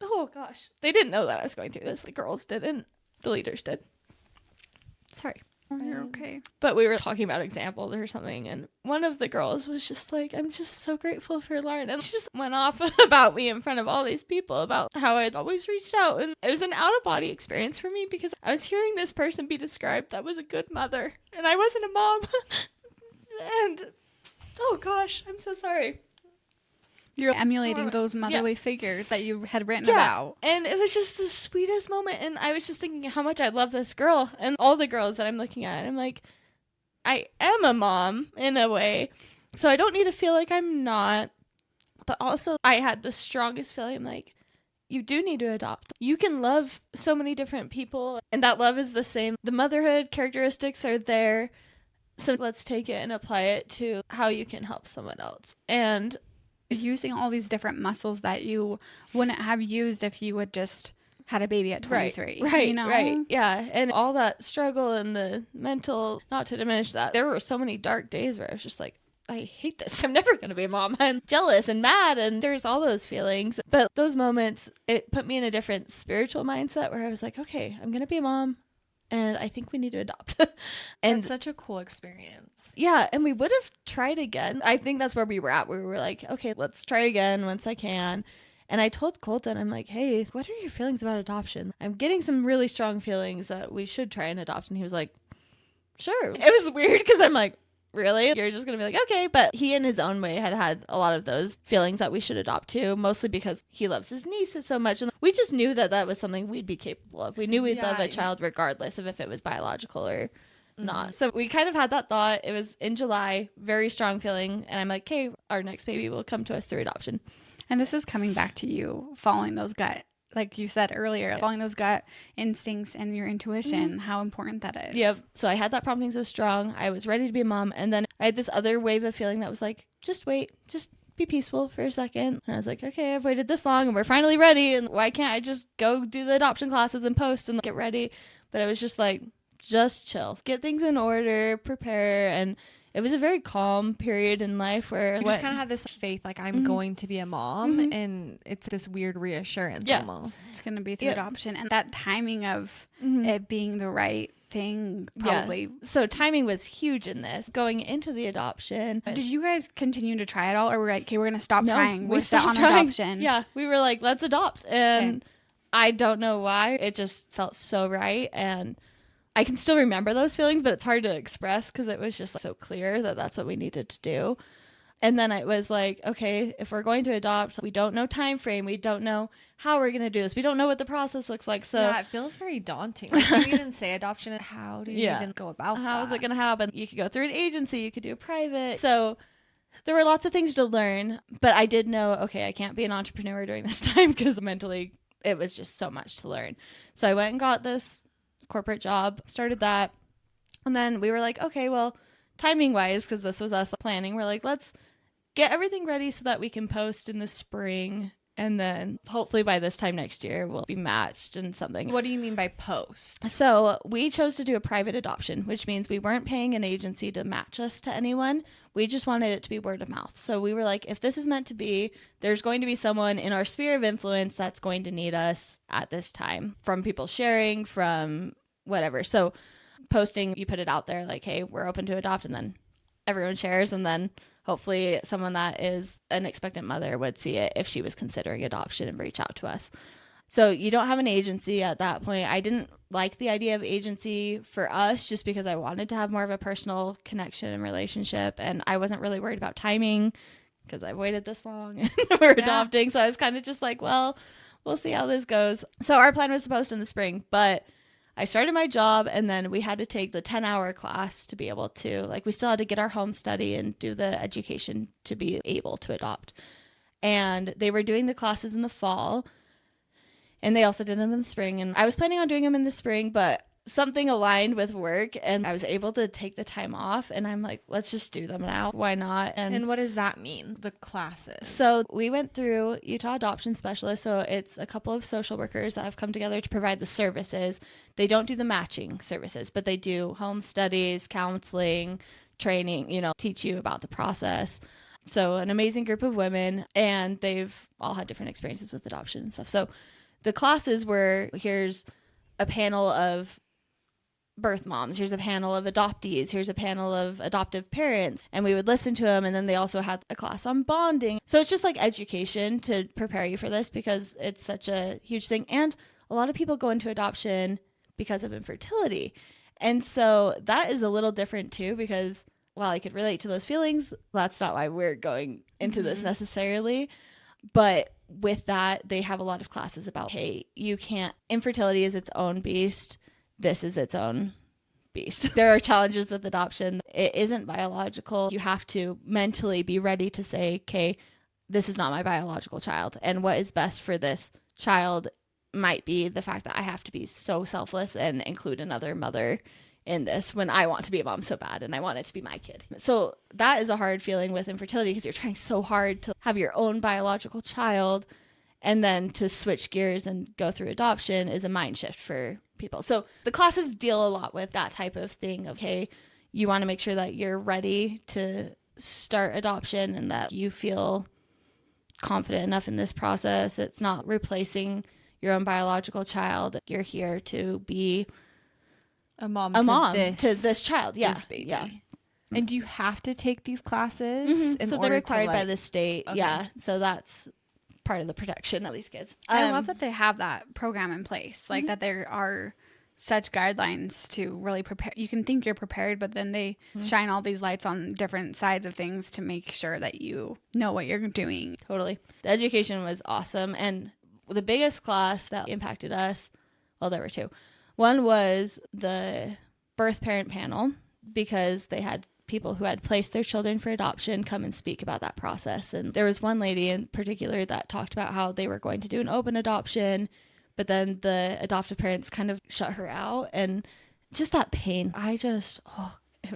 oh gosh, they didn't know that I was going through this. The girls didn't, the leaders did. Sorry. You're okay. But we were talking about examples or something, and one of the girls was just like, I'm just so grateful for Lauren. And she just went off about me in front of all these people about how I'd always reached out. And it was an out-of-body experience for me because I was hearing this person be described that was a good mother, and I wasn't a mom. And oh gosh, I'm so sorry. You're emulating those motherly figures that you had written about. And it was just the sweetest moment. And I was just thinking how much I love this girl and all the girls that I'm looking at. I'm like, I am a mom in a way. So I don't need to feel like I'm not. But also I had the strongest feeling like, you do need to adopt. You can love so many different people, and that love is the same. The motherhood characteristics are there. So let's take it and apply it to how you can help someone else. And using all these different muscles that you wouldn't have used if you had just had a baby at 23. Right, you know? right. Yeah. And all that struggle and the mental, not to diminish that, there were so many dark days where I was just like, I hate this. I'm never going to be a mom. I'm jealous and mad. And there's all those feelings. But those moments, it put me in a different spiritual mindset where I was like, okay, I'm going to be a mom. And I think we need to adopt. And that's such a cool experience. Yeah. And we would have tried again. I think that's where we were at. We were like, okay, let's try again once I can. And I told Colton, I'm like, hey, what are your feelings about adoption? I'm getting some really strong feelings that we should try and adopt. And he was like, sure. It was weird because I'm like, really? You're just going to be like, okay. But he in his own way had a lot of those feelings that we should adopt too, mostly because he loves his nieces so much. And we just knew that was something we'd be capable of. We knew we'd love a child regardless of if it was biological or not. So we kind of had that thought. It was in July, very strong feeling. And I'm like, okay, our next baby will come to us through adoption. And this is coming back to you following those gut, like you said earlier, following those gut instincts and your intuition, how important that is. Yep. So I had that prompting so strong. I was ready to be a mom. And then I had this other wave of feeling that was like, just wait, just be peaceful for a second. And I was like, okay, I've waited this long and we're finally ready. And why can't I just go do the adoption classes and post and get ready? But it was just like, just chill, get things in order, prepare. And it was a very calm period in life where you just kind of had this faith, like I'm going to be a mom, and it's this weird reassurance almost. It's going to be through adoption, and that timing of it being the right thing probably. Yeah. So timing was huge in this going into the adoption. Did you guys continue to try it all, or were like, okay, we're going to stop trying? We set on trying. adoption. Yeah, we were like, let's adopt, and I don't know why. It just felt so right, and I can still remember those feelings, but it's hard to express because it was just so clear that that's what we needed to do. And then it was like, okay, if we're going to adopt, we don't know time frame. We don't know how we're going to do this. We don't know what the process looks like. So yeah, it feels very daunting. Like, you even say adoption. How do you even go about How is it going to happen? You could go through an agency. You could do a private. So there were lots of things to learn, but I did know, okay, I can't be an entrepreneur during this time because mentally it was just so much to learn. So I went and got this corporate job, started that, and then we were like, okay, well, timing wise, because this was us planning, we're like, let's get everything ready so that we can post in the spring, and then hopefully by this time next year we'll be matched and something. What do you mean by post? So we chose to do a private adoption, which means we weren't paying an agency to match us to anyone. We just wanted it to be word of mouth. So we were like, if this is meant to be, there's going to be someone in our sphere of influence that's going to need us at this time, from people sharing, from whatever. So posting, you put it out there like, hey, we're open to adopt, and then everyone shares, and then hopefully someone that is an expectant mother would see it if she was considering adoption and reach out to us. So you don't have an agency at that point. I didn't like the idea of agency for us just because I wanted to have more of a personal connection and relationship, and I wasn't really worried about timing because I've waited this long and we're adopting. So I was kind of just like, well, we'll see how this goes. So our plan was to post in the spring, but I started my job, and then we had to take the 10-hour class to be able to, like, we still had to get our home study and do the education to be able to adopt. And they were doing the classes in the fall, and they also did them in the spring. And I was planning on doing them in the spring, but something aligned with work, and I was able to take the time off, and I'm like, let's just do them now. Why not? And what does that mean, the classes? So we went through Utah Adoption Specialist. So it's a couple of social workers that have come together to provide the services. They don't do the matching services, but they do home studies, counseling, training, teach you about the process. So an amazing group of women, and they've all had different experiences with adoption and stuff. So the classes were, here's a panel of birth moms, here's a panel of adoptees, here's a panel of adoptive parents, and we would listen to them. And then they also had a class on bonding. So it's just like education to prepare you for this because it's such a huge thing. And a lot of people go into adoption because of infertility. And so that is a little different too, because while I could relate to those feelings, that's not why we're going into this necessarily. But with that, they have a lot of classes about, hey, infertility is its own beast. This is its own beast. There are challenges with adoption. It isn't biological. You have to mentally be ready to say, okay, this is not my biological child. And what is best for this child might be the fact that I have to be so selfless and include another mother in this when I want to be a mom so bad and I want it to be my kid. So that is a hard feeling with infertility because you're trying so hard to have your own biological child, and then to switch gears and go through adoption is a mind shift for people. So the classes deal a lot with that type of thing of, hey, you want to make sure that you're ready to start adoption and that you feel confident enough in this process. It's not replacing your own biological child. You're here to be a mom to this child. Yeah. This baby. Yeah. And do you have to take these classes? So they're required by the state. Okay. Yeah. So that's part of the protection of these kids. I love that they have that program in place, like that there are such guidelines to really prepare. You can think you're prepared, but then they shine all these lights on different sides of things to make sure that you know what you're doing. Totally. The education was awesome. And the biggest class that impacted us, well, there were two. One was the birth parent panel, because they had people who had placed their children for adoption come and speak about that process. And there was one lady in particular that talked about how they were going to do an open adoption, but then the adoptive parents kind of shut her out. And just that pain, it was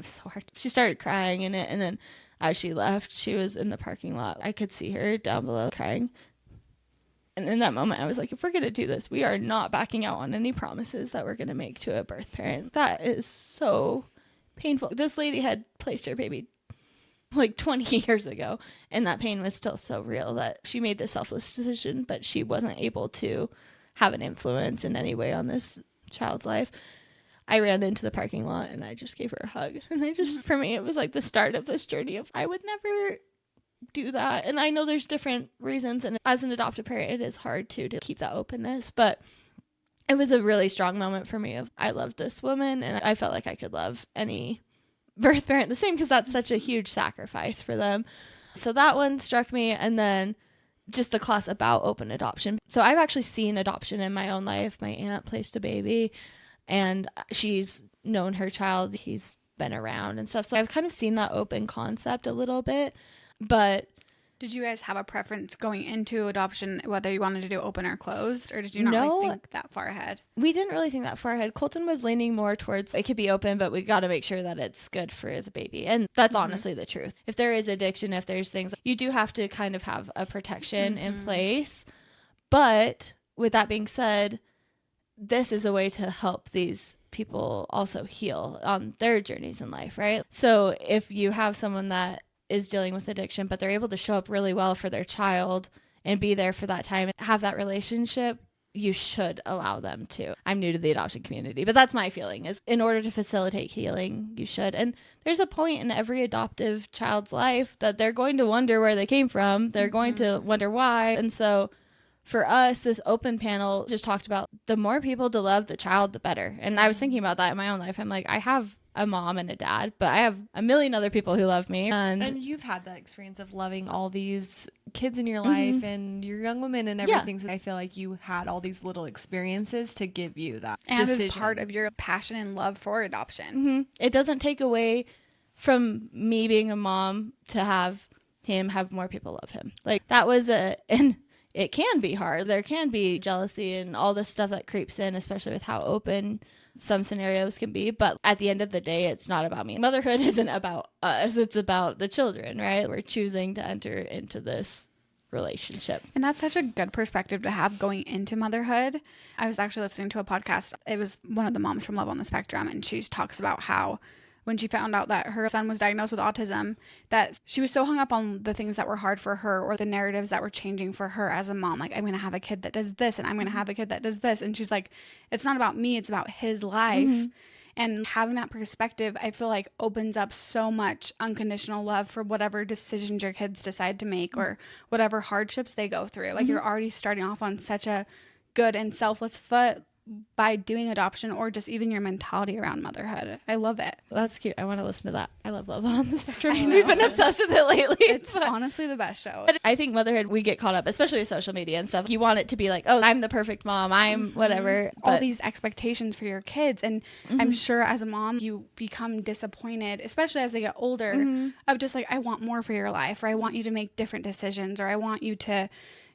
so hard. She started crying in it. And then as she left, she was in the parking lot. I could see her down below crying. And in that moment, I was like, if we're going to do this, we are not backing out on any promises that we're going to make to a birth parent. That is so painful. This lady had placed her baby like 20 years ago, and that pain was still so real that she made the selfless decision, but she wasn't able to have an influence in any way on this child's life. I ran into the parking lot and I just gave her a hug. And for me, it was like the start of this journey of I would never do that. And I know there's different reasons, and as an adoptive parent, it is hard to keep that openness, but it was a really strong moment for me of I loved this woman, and I felt like I could love any birth parent the same, because that's such a huge sacrifice for them. So that one struck me. And then just the class about open adoption. So I've actually seen adoption in my own life. My aunt placed a baby and she's known her child. He's been around and stuff. So I've kind of seen that open concept a little bit. But did you guys have a preference going into adoption, whether you wanted to do open or closed, or did you not really think that far ahead? We didn't really think that far ahead. Colton was leaning more towards it could be open, but we got to make sure that it's good for the baby. And that's honestly the truth. If there is addiction, if there's things, you do have to kind of have a protection in place. But with that being said, this is a way to help these people also heal on their journeys in life, right? So if you have someone that is dealing with addiction, but they're able to show up really well for their child and be there for that time and have that relationship, you should allow them to. I'm new to the adoption community, but that's my feeling, is in order to facilitate healing, you should. And there's a point in every adoptive child's life that they're going to wonder where they came from. They're going to wonder why. And so for us, this open panel just talked about the more people to love the child, the better. And I was thinking about that in my own life. I'm like, I have a mom and a dad, but I have a million other people who love me. And you've had that experience of loving all these kids in your life and your young women and everything. Yeah. So I feel like you had all these little experiences to give you that and decision. as part of your passion and love for adoption. It doesn't take away from me being a mom to have him have more people love him. Like that was and it can be hard. There can be jealousy and all this stuff that creeps in, especially with how open some scenarios can be. But at the end of the day, it's not about me. Motherhood isn't about us. It's about the children, right? We're choosing to enter into this relationship. And that's such a good perspective to have going into motherhood. I was actually listening to a podcast. It was one of the moms from Love on the Spectrum, and she talks about how when she found out that her son was diagnosed with autism, that she was so hung up on the things that were hard for her or the narratives that were changing for her as a mom. Like, I'm going to have a kid that does this, and I'm going to have a kid that does this. And she's like, it's not about me. It's about his life. And having that perspective, I feel like opens up so much unconditional love for whatever decisions your kids decide to make or whatever hardships they go through. Like, you're already starting off on such a good and selfless foot by doing adoption, or just even your mentality around motherhood. I love it. That's cute. I want to listen to that. I love Love on the Spectrum. We've been obsessed with it lately. It's honestly the best show. But I think motherhood, we get caught up, especially with social media and stuff. You want it to be like, oh, I'm the perfect mom. I'm whatever. All these expectations for your kids. And I'm sure as a mom, you become disappointed, especially as they get older, of just like, I want more for your life, or I want you to make different decisions, or I want you to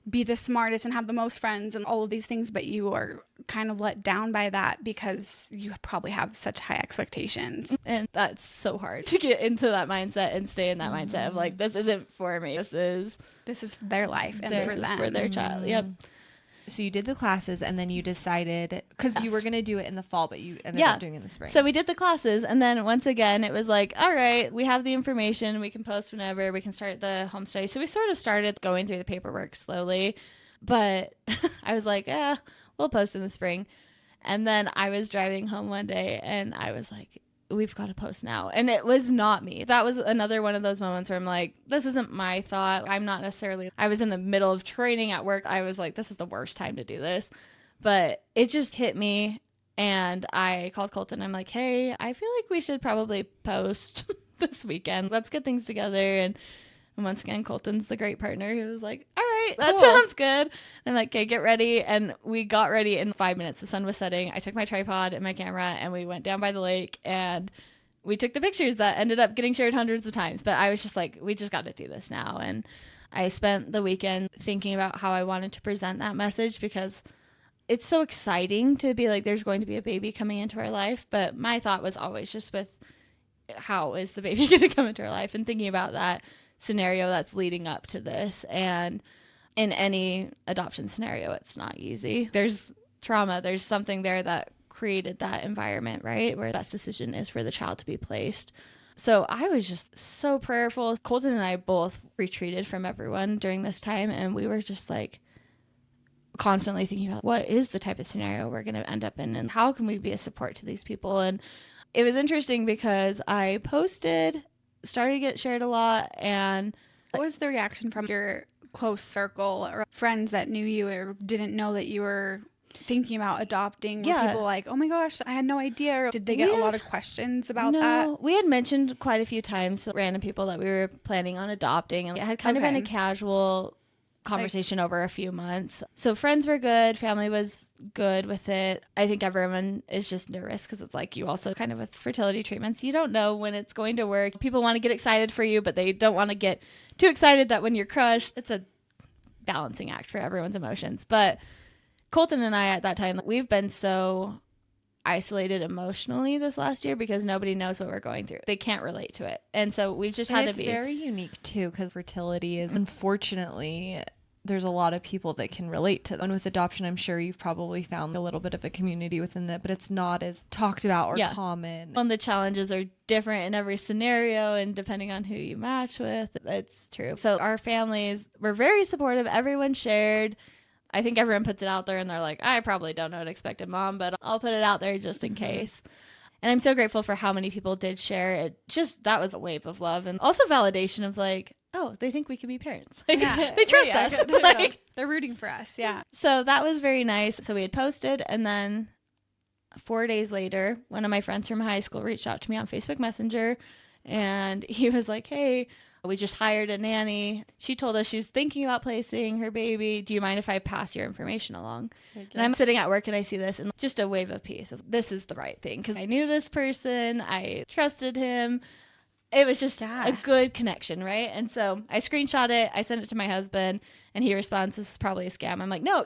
be the smartest and have the most friends and all of these things, but you are kind of let down by that because you probably have such high expectations. And that's so hard to get into that mindset and stay in that mindset of like, this isn't for me. This is their life and for them. For their child. Yep. So you did the classes and then you decided, because you were going to do it in the fall, but you ended up doing it in the spring. So we did the classes, and then once again, it was like, all right, we have the information. We can post whenever. We can start the home study. So we sort of started going through the paperwork slowly, but I was like, we'll post in the spring. And then I was driving home one day and I was like, we've got to post now. And it was not me. That was another one of those moments where I'm like, this isn't my thought. I'm not necessarily, I was in the middle of training at work. I was like, this is the worst time to do this. But it just hit me And I called Colton. I'm like, hey, I feel like we should probably post this weekend. Let's get things together. And once again, Colton's the great partner who was like, all right, that sounds good. And I'm like, okay, get ready. And we got ready in 5 minutes. The sun was setting. I took my tripod and my camera and we went down by the lake and we took the pictures that ended up getting shared hundreds of times. But I was just like, we just got to do this now. And I spent the weekend thinking about how I wanted to present that message, because it's so exciting to be like, there's going to be a baby coming into our life. But my thought was always just with, how is the baby going to come into our life? And thinking about that scenario that's leading up to this. And in any adoption scenario, it's not easy. There's trauma. There's something there that created that environment, right? Where that decision is for the child to be placed. So I was just so prayerful. Colton and I both retreated from everyone during this time. And we were just like, constantly thinking about what is the type of scenario we're going to end up in and how can we be a support to these people. And it was interesting because I posted, started to get shared a lot. And what was the reaction from your close circle or friends that knew you or didn't know that you were thinking about adopting? Were people like, oh my gosh, I had no idea? Or did they get a lot of questions about that? We had mentioned quite a few times to random people that we were planning on adopting, and it had kind of been a casual conversation over a few months. So friends were good, family was good with it. I think everyone is just nervous because it's like, you also kind of with fertility treatments, you don't know when it's going to work. People want to get excited for you, but they don't want to get too excited that when you're crushed. It's a balancing act for everyone's emotions. But Colton and I at that time, we've been so isolated emotionally this last year because nobody knows what we're going through. They can't relate to it. And so we've just had to be. It's very unique too, because fertility is, unfortunately, there's a lot of people that can relate to them. And with adoption, I'm sure you've probably found a little bit of a community within that, but it's not as talked about or common. And the challenges are different in every scenario and depending on who you match with. It's true. So our families were very supportive. Everyone shared. I think everyone puts it out there and they're like, I probably don't know what expected, Mom, but I'll put it out there just in case. And I'm so grateful for how many people did share it. Just, that was a wave of love and also validation of like, oh, they think we can be parents. Like, they trust us. Like, they're rooting for us. Yeah. So that was very nice. So we had posted, and then 4 days later, one of my friends from high school reached out to me on Facebook Messenger, and he was like, hey, we just hired a nanny. She told us she's thinking about placing her baby. Do you mind if I pass your information along? And I'm sitting at work and I see this and just a wave of peace. This is the right thing because I knew this person. I trusted him. It was just a good connection, right? And so I screenshot it. I sent it to my husband and he responds, this is probably a scam. I'm like, no,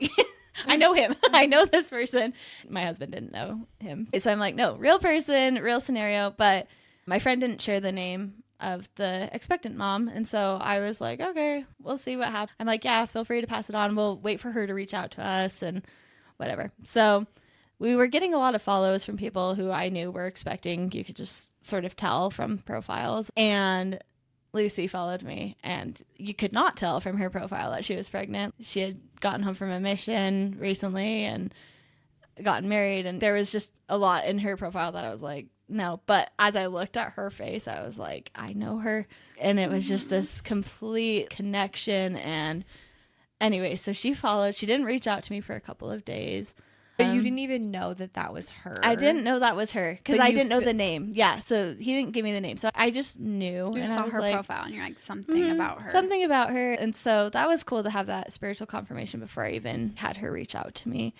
I know him. I know this person. My husband didn't know him. So I'm like, no, real person, real scenario. But my friend didn't share the name of the expectant mom. And so I was like, okay, we'll see what happens. I'm like, yeah, feel free to pass it on. We'll wait for her to reach out to us and whatever. So we were getting a lot of follows from people who I knew were expecting. You could just sort of tell from profiles. And Lucy followed me, and you could not tell from her profile that she was pregnant. She had gotten home from a mission recently and gotten married. And there was just a lot in her profile that I was like, no. But as I looked at her face, I was like, I know her. And it was just this complete connection. And anyway, so she followed. She didn't reach out to me for a couple of days. But you didn't even know that that was her. I didn't know that was her because I didn't know the name. Yeah, so he didn't give me the name. So I just knew. You just saw her profile and you're like, something about her. Something about her. And so that was cool to have that spiritual confirmation before I even had her reach out to me.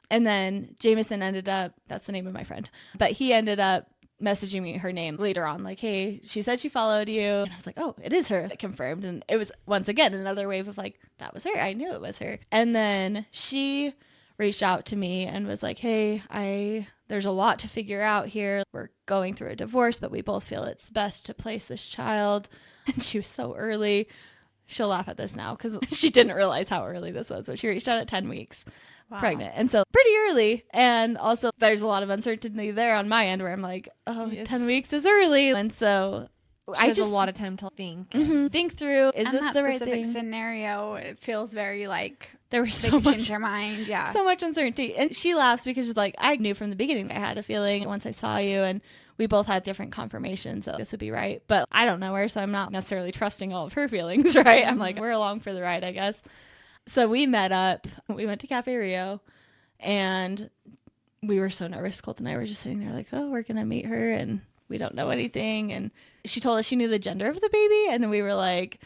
And then Jameson ended up, that's the name of my friend, but he ended up messaging me her name later on, like, hey, she said she followed you. And I was like, oh, it is her. It confirmed. And it was, once again, another wave of like, that was her. I knew it was her. And then she reached out to me and was like, hey, there's a lot to figure out here. We're going through a divorce, but we both feel it's best to place this child. And she was so early. She'll laugh at this now because she didn't realize how early this was, but she reached out at 10 weeks pregnant. And so pretty early. And also there's a lot of uncertainty there on my end where I'm like, oh, 10 weeks is early. And so I just a lot of time to think. Think through, is this the right thing? Specific scenario, it feels very like there was so much change your mind. Yeah. So much uncertainty. And she laughs because she's like, I knew from the beginning I had a feeling once I saw you, and we both had different confirmations that this would be right. But I don't know her, so I'm not necessarily trusting all of her feelings, right? I'm like, we're along for the ride, I guess. So we met up. We went to Cafe Rio, and we were so nervous. Colt and I were just sitting there like, oh, we're going to meet her and we don't know anything. And she told us she knew the gender of the baby. And we were like,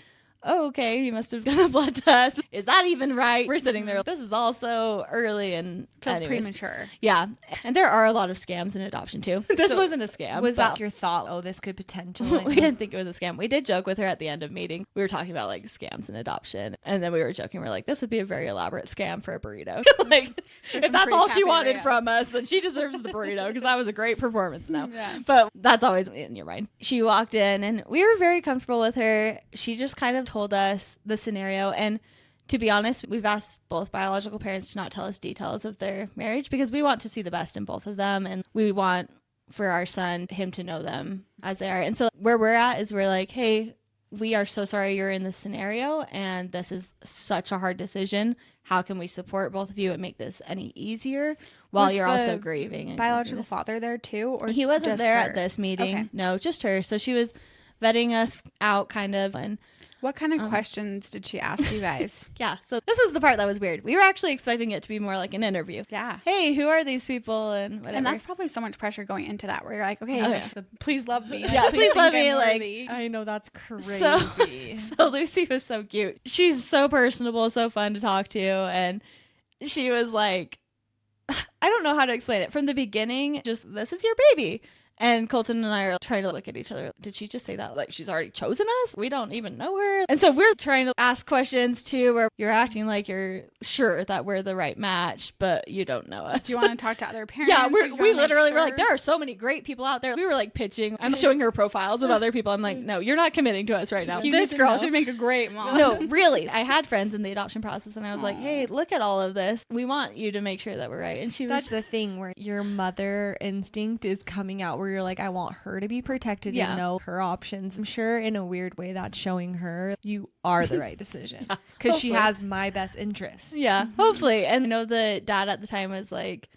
oh, okay, you must have done a blood test. Is that even right? We're sitting there. This is all so early and feels premature. Yeah. And there are a lot of scams in adoption too. This wasn't a scam. Was that your thought? Oh, this could potentially. We didn't think it was a scam. We did joke with her at the end of meeting. We were talking about like scams in adoption. And then we were joking. We're like, this would be a very elaborate scam for a burrito. Like, if that's all she wanted from us, then she deserves the burrito because that was a great performance now. Yeah. But that's always in your mind. She walked in and we were very comfortable with her. She just kind of told us the scenario, and to be honest, we've asked both biological parents to not tell us details of their marriage because we want to see the best in both of them, and we want for our son him to know them as they are. And so where we're at is we're like, hey, we are so sorry you're in this scenario and this is such a hard decision. How can we support both of you and make this any easier while you're also grieving? Biological father there too, or he wasn't just there her? at this meeting. Okay. No, just her. So she was vetting us out kind of. And what kind of questions did she ask you guys? Yeah, so this was the part that was weird. We were actually expecting it to be more like an interview. Yeah. Hey, who are these people and whatever. And that's probably so much pressure going into that where you're like, okay, please love me. Yeah, please love me. Like, I know, that's crazy. So Lucy was so cute. She's so personable, so fun to talk to. And she was like, I don't know how to explain it. From the beginning, just, this is your baby. And Colton and I are trying to look at each other. Did she just say that? Like, she's already chosen us? We don't even know her. And so we're trying to ask questions too, where you're acting like you're sure that we're the right match, but you don't know us. Do you want to talk to other parents? Yeah, we literally were like, there are so many great people out there. We were like pitching. I'm showing her profiles of other people. I'm like, no, you're not committing to us right now. This girl should make a great mom. No, really. I had friends in the adoption process and I was like, hey, look at all of this. We want you to make sure that we're right. And she was. That's the thing where your mother instinct is coming out where you're like, I want her to be protected and know her options. I'm sure in a weird way that's showing her you are the right decision because she has my best interest. Yeah, hopefully. And I know the dad at the time was like,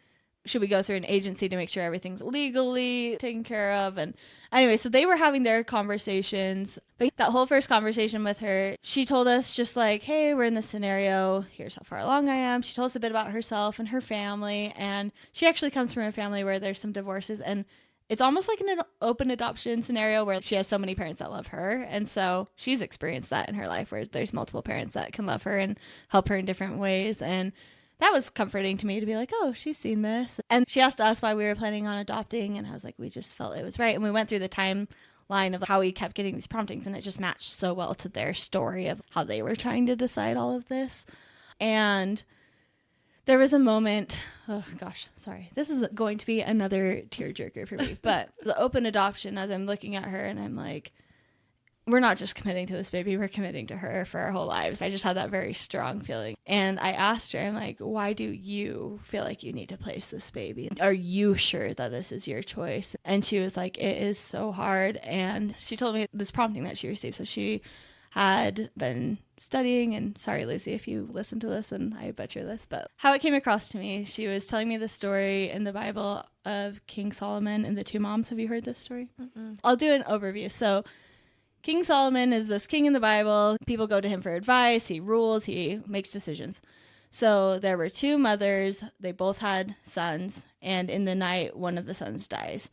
should we go through an agency to make sure everything's legally taken care of? And anyway, so they were having their conversations. But that whole first conversation with her, she told us just like, hey, we're in this scenario. Here's how far along I am. She told us a bit about herself and her family. And she actually comes from a family where there's some divorces. And it's almost like an open adoption scenario where she has so many parents that love her. And so she's experienced that in her life where there's multiple parents that can love her and help her in different ways. And that was comforting to me to be like, oh, she's seen this. And she asked us why we were planning on adopting. And I was like, we just felt it was right. And we went through the timeline of how we kept getting these promptings. And it just matched so well to their story of how they were trying to decide all of this. And there was a moment, oh gosh, sorry. This is going to be another tearjerker for me. But the open adoption, as I'm looking at her and I'm like, we're not just committing to this baby, we're committing to her for our whole lives. I just had that very strong feeling. And I asked her, I'm like, why do you feel like you need to place this baby? Are you sure that this is your choice? And she was like, it is so hard. And she told me this prompting that she received. So she had been studying, and sorry, Lucy, if you listen to this and I butcher this, but how it came across to me, she was telling me the story in the Bible of King Solomon and the two moms. Have you heard this story? Mm-mm. I'll do an overview. So King Solomon is this king in the Bible. People go to him for advice. He rules. He makes decisions. So there were two mothers. They both had sons. And in the night, one of the sons dies.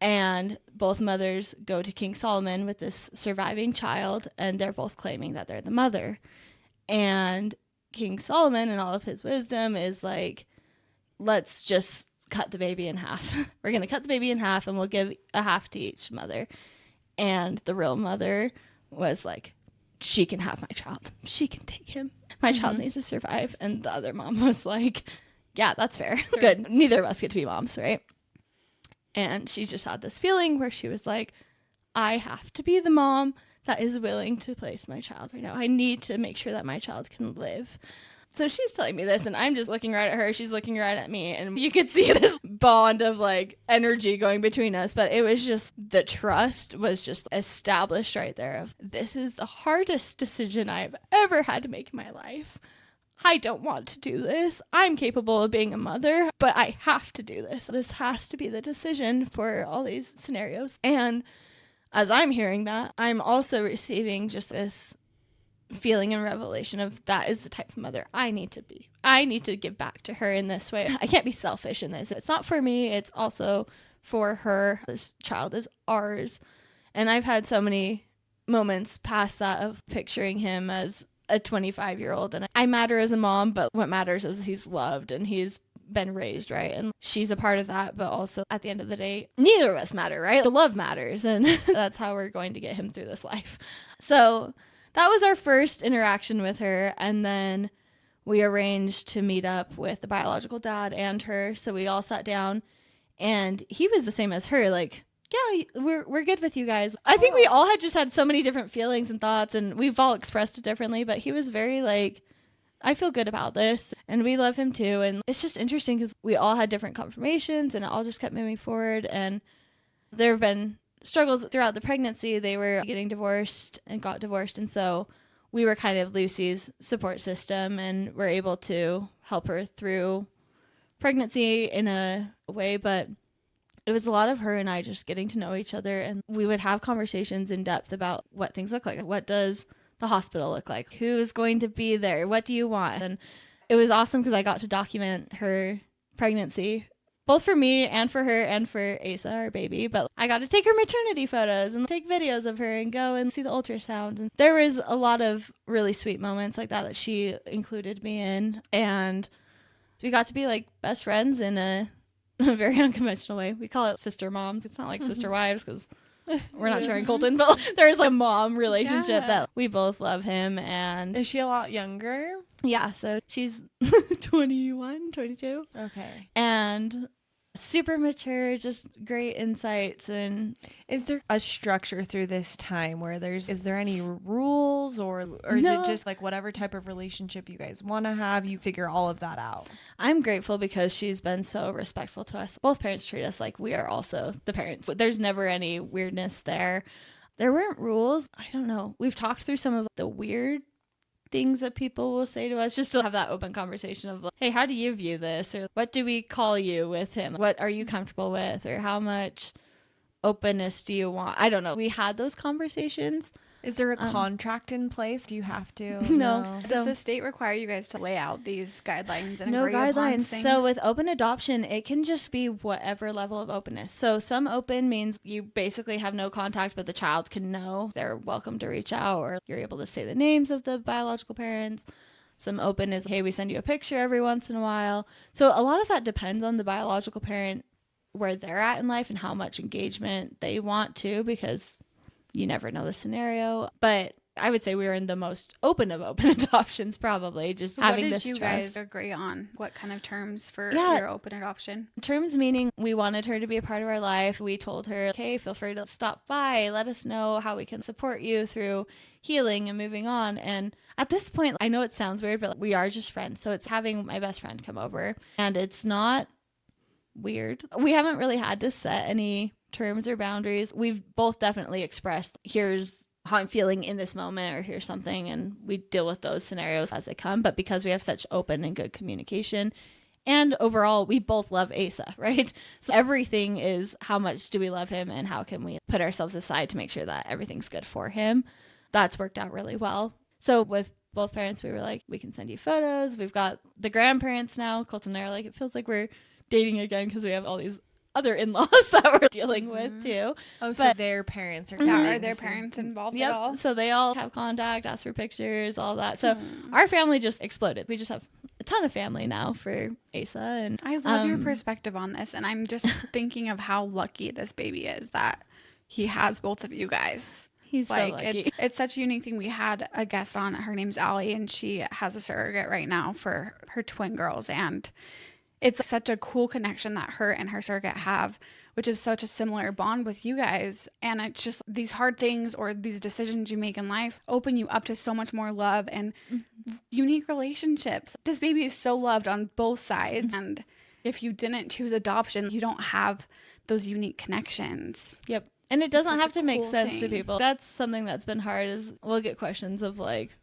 And both mothers go to King Solomon with this surviving child. And they're both claiming that they're the mother. And King Solomon, in all of his wisdom, is like, let's just cut the baby in half. We're going to cut the baby in half and we'll give a half to each mother. And the real mother was like, she can have my child. She can take him. My child needs to survive. And the other mom was like, yeah, that's fair. Sure. Good. Neither of us get to be moms, right? And she just had this feeling where she was like, I have to be the mom that is willing to place my child right now. I need to make sure that my child can live. So she's telling me this, and I'm just looking right at her. She's looking right at me, and you could see this bond of like energy going between us. But it was just, the trust was just established right there of, this is the hardest decision I've ever had to make in my life. I don't want to do this. I'm capable of being a mother, but I have to do this. This has to be the decision for all these scenarios. And as I'm hearing that, I'm also receiving just this feeling and revelation of that is the type of mother I need to be. I need to give back to her in this way. I can't be selfish in this. It's not for me. It's also for her. This child is ours. And I've had so many moments past that of picturing him as a 25-year-old. And I matter as a mom, but what matters is he's loved and he's been raised right, and she's a part of that. But also at the end of the day, neither of us matter, right? The love matters, and that's how we're going to get him through this life. So that was our first interaction with her, and then we arranged to meet up with the biological dad and her. So we all sat down, and he was the same as her, like, yeah, we're good with you guys. I think we all had just had so many different feelings and thoughts, and we've all expressed it differently, but he was very like, I feel good about this, and we love him too. And it's just interesting because we all had different confirmations, and it all just kept moving forward. And there have been struggles throughout the pregnancy. They were getting divorced and got divorced, and so we were kind of Lucy's support system, and were able to help her through pregnancy in a way. But it was a lot of her and I just getting to know each other, and we would have conversations in depth about what things look like. What does the hospital look like? Who's going to be there? What do you want? And it was awesome because I got to document her pregnancy, both for me and for her and for Asa, our baby. But I got to take her maternity photos and take videos of her and go and see the ultrasounds. And there was a lot of really sweet moments like that she included me in. And we got to be like best friends in a very unconventional way. We call it sister moms. It's not like sister wives because we're not sharing Colton, but there's like a mom relationship that we both love him. And is she a lot younger? Yeah, so she's 21, 22. Okay. And super mature, just great insights. And is there a structure through this time where is there any rules or is it just like whatever type of relationship you guys want to have, you figure all of that out? I'm grateful because she's been so respectful to us. Both parents treat us like we are also the parents. There's never any weirdness there. There weren't rules. I don't know. We've talked through some of the weird things that people will say to us, just to have that open conversation of like, hey, how do you view this? Or what do we call you with him? What are you comfortable with? Or how much openness do you want? I don't know. We had those conversations. Is there a contract in place? Do you have to? No. Does the state require you guys to lay out these guidelines and no agree upon guidelines? things? So with open adoption, it can just be whatever level of openness. So some open means you basically have no contact, but the child can know. They're welcome to reach out, or you're able to say the names of the biological parents. Some open is, hey, we send you a picture every once in a while. So a lot of that depends on the biological parent, where they're at in life and how much engagement they want to, because you never know the scenario. But I would say we were in the most open of open adoptions, probably, just having this trust. What did you guys agree on? What kind of terms for your open adoption? Terms meaning we wanted her to be a part of our life. We told her, okay, feel free to stop by. Let us know how we can support you through healing and moving on. And at this point, I know it sounds weird, but we are just friends. So it's having my best friend come over, and it's not weird. We haven't really had to set any terms or boundaries. We've both definitely expressed, here's how I'm feeling in this moment, or here's something, and we deal with those scenarios as they come. But because we have such open and good communication, and overall we both love Asa, right? So everything is, how much do we love him and how can we put ourselves aside to make sure that everything's good for him. That's worked out really well. So with both parents, we were like, we can send you photos. We've got the grandparents now. Colton and I are like, it feels like we're dating again because we have all these other in-laws that we're dealing with too. Oh, so their parents are are their parents involved at all? So they all have contact, ask for pictures, all that. So our family just exploded. We just have a ton of family now for Asa. And I love your perspective on this, and I'm just thinking of how lucky this baby is that he has both of you guys. He's like, so lucky. It's such a unique thing. We had a guest on, her name's Allie, and she has a surrogate right now for her twin girls, and it's such a cool connection that her and her surrogate have, which is such a similar bond with you guys. And it's just these hard things or these decisions you make in life open you up to so much more love and unique relationships. This baby is so loved on both sides. And if you didn't choose adoption, you don't have those unique connections. Yep. And it doesn't have to make cool sense to thing. people. That's something that's been hard, is we'll get questions of like,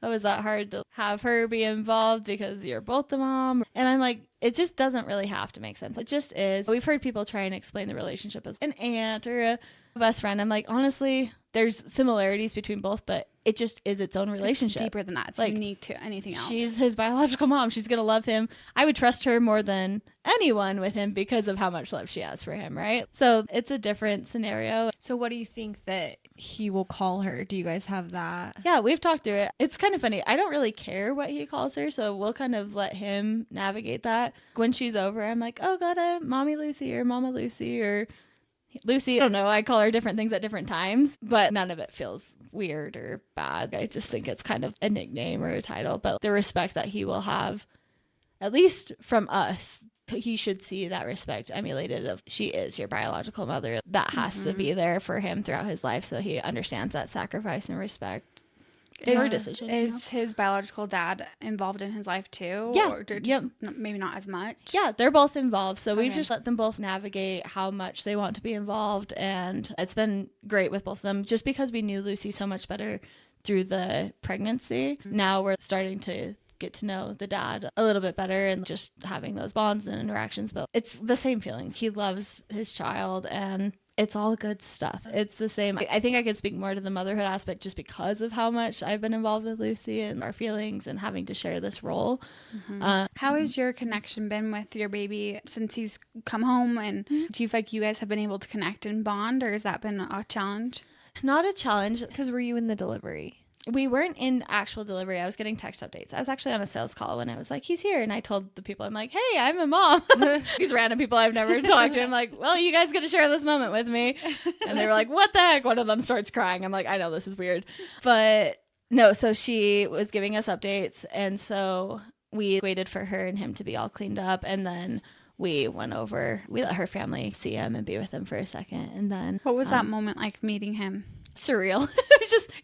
oh, is that hard to have her be involved because you're both the mom? And I'm like, it just doesn't really have to make sense. It just is. We've heard people try and explain the relationship as an aunt or a best friend. I'm like, honestly, there's similarities between both, but it just is its own relationship. It's deeper than that. It's like, unique to anything else. She's his biological mom. She's going to love him. I would trust her more than anyone with him because of how much love she has for him, right? So it's a different scenario. So what do you think that he will call her? Do you guys have that? Yeah, we've talked through it. It's kind of funny. I don't really care what he calls her, so we'll kind of let him navigate that. When she's over, I'm like, oh, got a Mommy Lucy or Mama Lucy or Lucy. I don't know. I call her different things at different times, but none of it feels weird or bad. I just think it's kind of a nickname or a title, but the respect that he will have, at least from us, he should see that respect emulated of she is your biological mother. That has to be there for him throughout his life, so he understands that sacrifice and respect. Her decision. Is his biological dad involved in his life too? Yeah. Or just maybe not as much? Yeah, they're both involved. So we've just let them both navigate how much they want to be involved. And it's been great with both of them just because we knew Lucy so much better through the pregnancy. Now we're starting to get to know the dad a little bit better and just having those bonds and interactions. But it's the same feelings. He loves his child and it's all good stuff. It's the same. I think I could speak more to the motherhood aspect just because of how much I've been involved with Lucy and our feelings and having to share this role. How has your connection been with your baby since he's come home? And do you feel like you guys have been able to connect and bond, or has that been a challenge? Not a challenge. Because were you in the delivery? We weren't in actual delivery. I was getting text updates. I was actually on a sales call when I was like, he's here. And I told the people, I'm like, hey, I'm a mom. These random people I've never talked to. I'm like, well, you guys get to share this moment with me. And they were like, what the heck? One of them starts crying. I'm like, I know this is weird. But no, so she was giving us updates. And so we waited for her and him to be all cleaned up. And then we went over, we let her family see him and be with him for a second. And then what was that moment like meeting him? Surreal.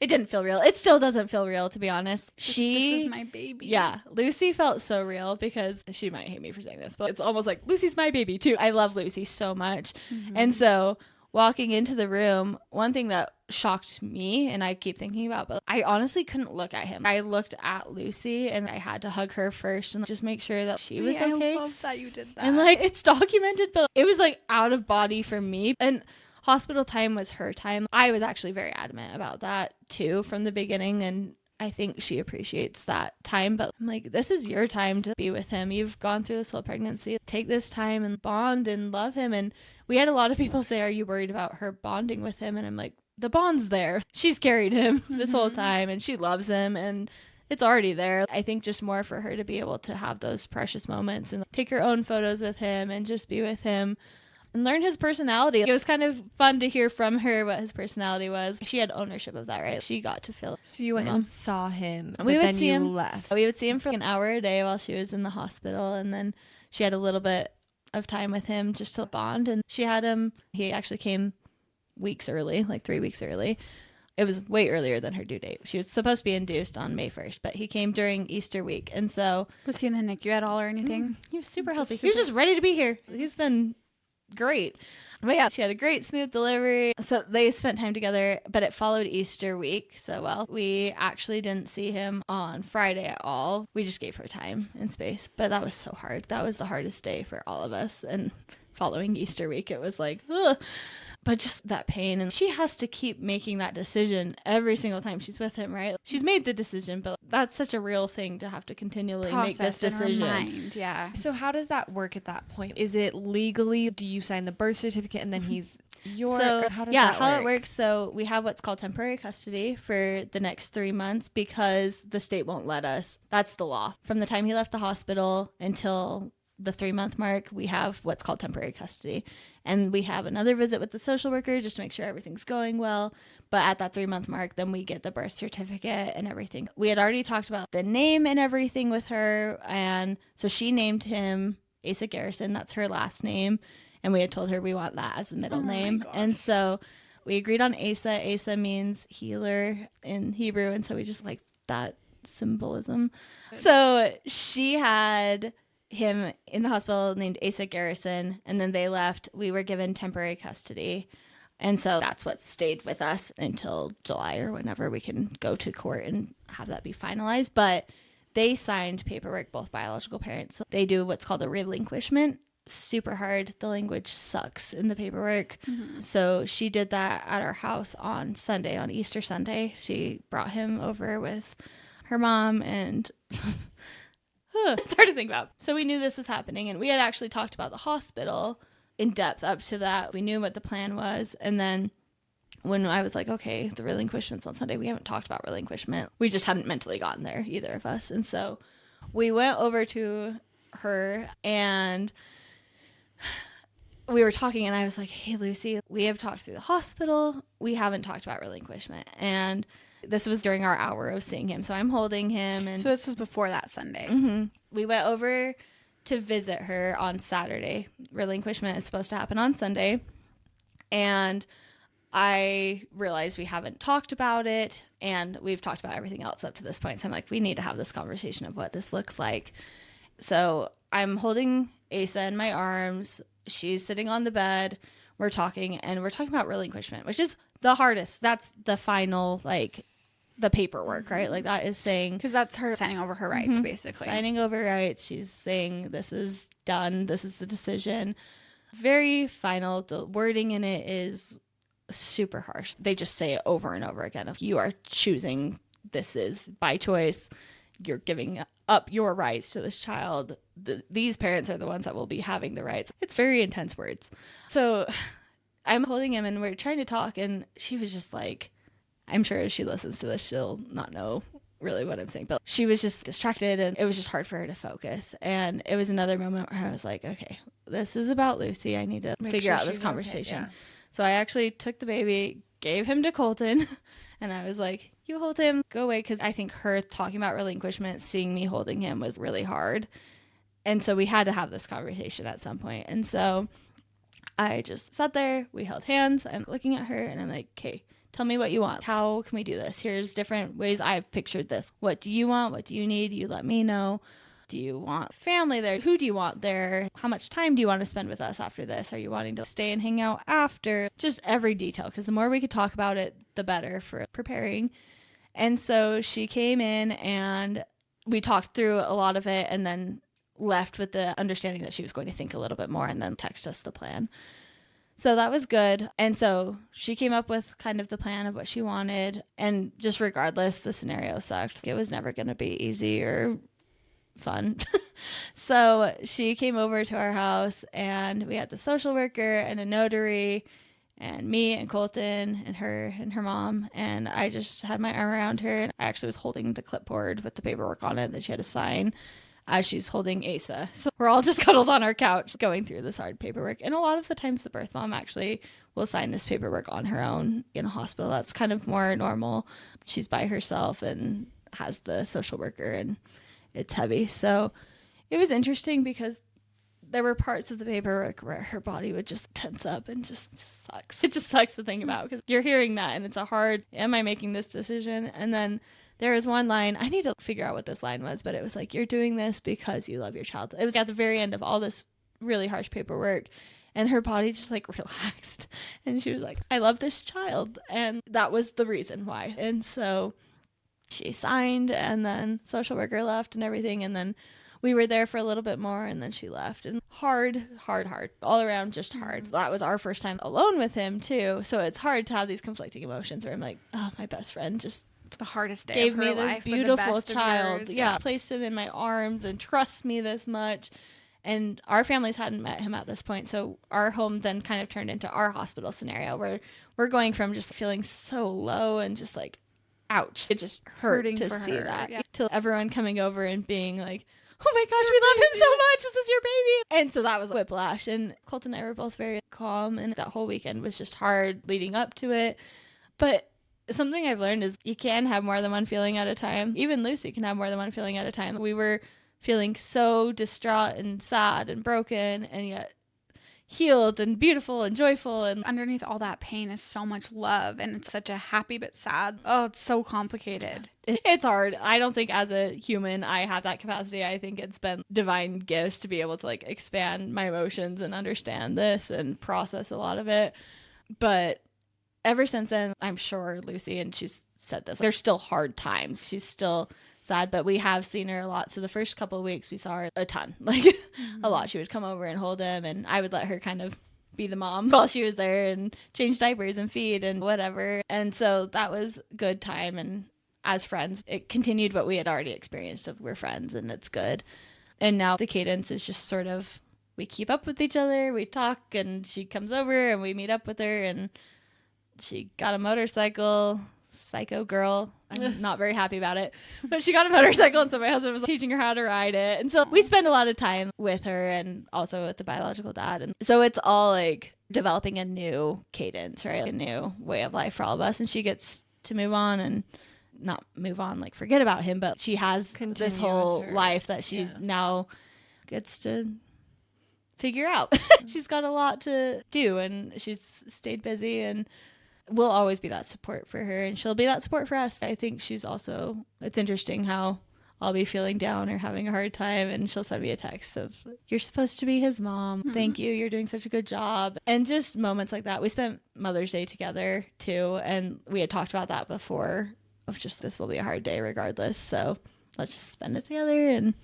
It didn't feel real. It still doesn't feel real, to be honest. This is my baby. Yeah, Lucy felt so real because she might hate me for saying this, but it's almost like Lucy's my baby too. I love Lucy so much. And so walking into the room, one thing that shocked me and I keep thinking about, but I honestly couldn't look at him. I looked at Lucy and I had to hug her first and just make sure that she was okay. I love that you did that. And like, it's documented, but it was like out of body for me. And hospital time was her time. I was actually very adamant about that too from the beginning, and I think she appreciates that time. But I'm like, this is your time to be with him. You've gone through this whole pregnancy. Take this time and bond and love him. And we had a lot of people say, are you worried about her bonding with him? And I'm like, the bond's there. She's carried him this whole time and she loves him and it's already there. I think just more for her to be able to have those precious moments and take her own photos with him and just be with him and learn his personality. It was kind of fun to hear from her what his personality was. She had ownership of that, right? She got to feel. So you went and saw him, we would see him. Left. We would see him for an hour a day while she was in the hospital, and then she had a little bit of time with him just to bond. And she had him. He actually came weeks early, like 3 weeks early. It was way earlier than her due date. She was supposed to be induced on May 1st, but he came during Easter week. And so was he in the NICU at all or anything? He was super healthy. He was just ready to be here. He's been great. But yeah, she had a great smooth delivery. So they spent time together, but it followed Easter week. So well, we actually didn't see him on Friday at all. We just gave her time and space, but that was so hard. That was the hardest day for all of us. And following Easter week, it was like, ugh. But just that pain. And she has to keep making that decision every single time she's with him, right? She's made the decision, but that's such a real thing to have to continually make this decision. Mind, yeah. So how does that work at that point? Is it legally, do you sign the birth certificate and then he's your, so, how does yeah, that how work? it works. So we have what's called temporary custody for the next 3 months because the state won't let us. That's the law. From the time he left the hospital until the 3-month mark, we have what's called temporary custody. And we have another visit with the social worker just to make sure everything's going well. But at that 3-month mark, then we get the birth certificate and everything. We had already talked about the name and everything with her. And so she named him Asa Garrison. That's her last name. And we had told her we want that as the middle name. And so we agreed on Asa. Asa means healer in Hebrew. And so we just like that symbolism. So she had him in the hospital named Asa Garrison, and then they left. We were given temporary custody, and so that's what stayed with us until July or whenever we can go to court and have that be finalized. But they signed paperwork, both biological parents. So they do what's called a relinquishment super hard. The language sucks in the paperwork. So she did that at our house on Sunday, on Easter Sunday. She brought him over with her mom, and it's hard to think about. So we knew this was happening, and we had actually talked about the hospital in depth up to that. We knew what the plan was. And then when I was like, okay, the relinquishment's on Sunday, we haven't talked about relinquishment. We just hadn't mentally gotten there, either of us. And so we went over to her, and we were talking, and I was like, hey, Lucy, we have talked through the hospital. We haven't talked about relinquishment. And this was during our hour of seeing him. So I'm holding him. And So this was before that Sunday. we went over to visit her on Saturday. Relinquishment is supposed to happen on Sunday. And I realized we haven't talked about it, and we've talked about everything else up to this point. So I'm like, we need to have this conversation of what this looks like. So I'm holding Asa in my arms. She's sitting on the bed. We're talking about relinquishment, which is the hardest. That's the final, like, the paperwork, right? Like, that is saying, Because that's her signing over her rights, basically. signing over rights. She's saying this is done. This is the decision. Very final. The wording in it is super harsh. They just say it over and over again. If you are choosing, this is by choice, you're giving up your rights to this child. These parents are the ones that will be having the rights. It's very intense words. So I'm holding him, and we're trying to talk, and she was just like, I'm sure as she listens to this, she'll not know really what I'm saying, but she was just distracted, and it was just hard for her to focus. And it was another moment where I was like, okay, this is about Lucy. I need to figure out this conversation. Okay, yeah. So I actually took the baby, gave him to Colton, and I was like, you hold him, go away. Because I think her talking about relinquishment, seeing me holding him was really hard. And so we had to have this conversation at some point. And so I just sat there, we held hands, I'm looking at her, and I'm like, okay, tell me what you want. How can we do this? Here's different ways I've pictured this. What do you want? What do you need? You let me know. Do you want family there? Who do you want there? How much time do you want to spend with us after this? Are you wanting to stay and hang out after? Just every detail, because the more we could talk about it, the better for preparing. And so she came in, and we talked through a lot of it, and then left with the understanding that she was going to think a little bit more and then text us the plan. So that was good. And so she came up with kind of the plan of what she wanted. And just regardless, the scenario sucked. It was never going to be easy or fun. So she came over to our house, and we had the social worker and a notary and me and Colton and her mom. And I just had my arm around her, and I actually was holding the clipboard with the paperwork on it that she had to sign as she's holding Asa. So we're all just cuddled on our couch going through this hard paperwork. And a lot of the times the birth mom actually will sign this paperwork on her own in a hospital. That's kind of more normal. She's by herself and has the social worker, and it's heavy. So it was interesting because there were parts of the paperwork where her body would just tense up, and just sucks. It just sucks to think about, because you're hearing that, and it's a hard, am I making this decision? And then there was one line, I need to figure out what this line was, but it was like, you're doing this because you love your child. It was at the very end of all this really harsh paperwork, and her body just like relaxed, and she was like, I love this child. And that was the reason why. And so she signed, and then social worker left and everything, and then we were there for a little bit more, and then she left. And hard, all around, just hard. That was our first time alone with him too, so it's hard to have these conflicting emotions where I'm like, oh, my best friend just The hardest day gave of her me life, this beautiful with the best of child. yours. Yeah, placed him in my arms and trusts me this much. And our families hadn't met him at this point, so our home then kind of turned into our hospital scenario, where we're going from just feeling so low and just like, ouch, it just hurt Hurting to for see her, that, yeah. to everyone coming over and being like, oh my gosh, we love him so much, this is your baby. And so that was whiplash, and Colton and I were both very calm, and that whole weekend was just hard leading up to it. But something I've learned is you can have more than one feeling at a time. Even Lucy can have more than one feeling at a time. We were feeling so distraught and sad and broken, and yet healed and beautiful and joyful. And Underneath all that pain is so much love, and it's such a happy but sad. Oh, it's so complicated. it's hard. I don't think as a human I have that capacity. I think it's been divine gifts to be able to like expand my emotions and understand this and process a lot of it. But ever since then, I'm sure Lucy, and she's said this, there's still hard times. She's still sad, but we have seen her a lot. So the first couple of weeks we saw her a ton, like a lot. She would come over and hold him, and I would let her kind of be the mom while she was there and change diapers and feed and whatever. And so that was good time. And as friends, it continued what we had already experienced of we're friends and it's good. And now the cadence is just sort of, we keep up with each other, we talk, and she comes over and we meet up with her, and she got a motorcycle. Psycho girl. I'm not very happy about it, but she got a motorcycle, and so my husband was teaching her how to ride it. And so we spend a lot of time with her and also with the biological dad. And so it's all like developing a new cadence, right? A new way of life for all of us. And she gets to move on, and not move on, like forget about him, but she has this whole life that she now gets to figure out. She's got a lot to do, and she's stayed busy, and we'll always be that support for her, and she'll be that support for us. I think she's also, it's interesting how I'll be feeling down or having a hard time, and she'll send me a text of, you're supposed to be his mom. Thank you. You're doing such a good job. And just moments like that. We spent Mother's Day together too, and we had talked about that before of just, this will be a hard day regardless. So let's just spend it together. And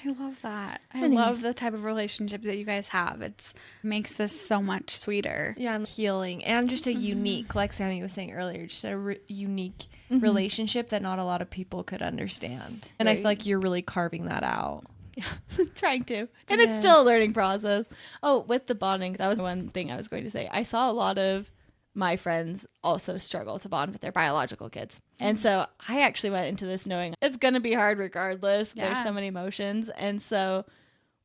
I love that. I love the type of relationship that you guys have. It makes this so much sweeter. Yeah, and healing, and just a unique, like Sammy was saying earlier, just a unique relationship that not a lot of people could understand. And I feel like you're really carving that out. Yeah, trying to. And it's still a learning process. Oh, with the bonding, that was one thing I was going to say. I saw a lot of my friends also struggle to bond with their biological kids. And so I actually went into this knowing it's going to be hard regardless. Yeah. There's so many emotions. And so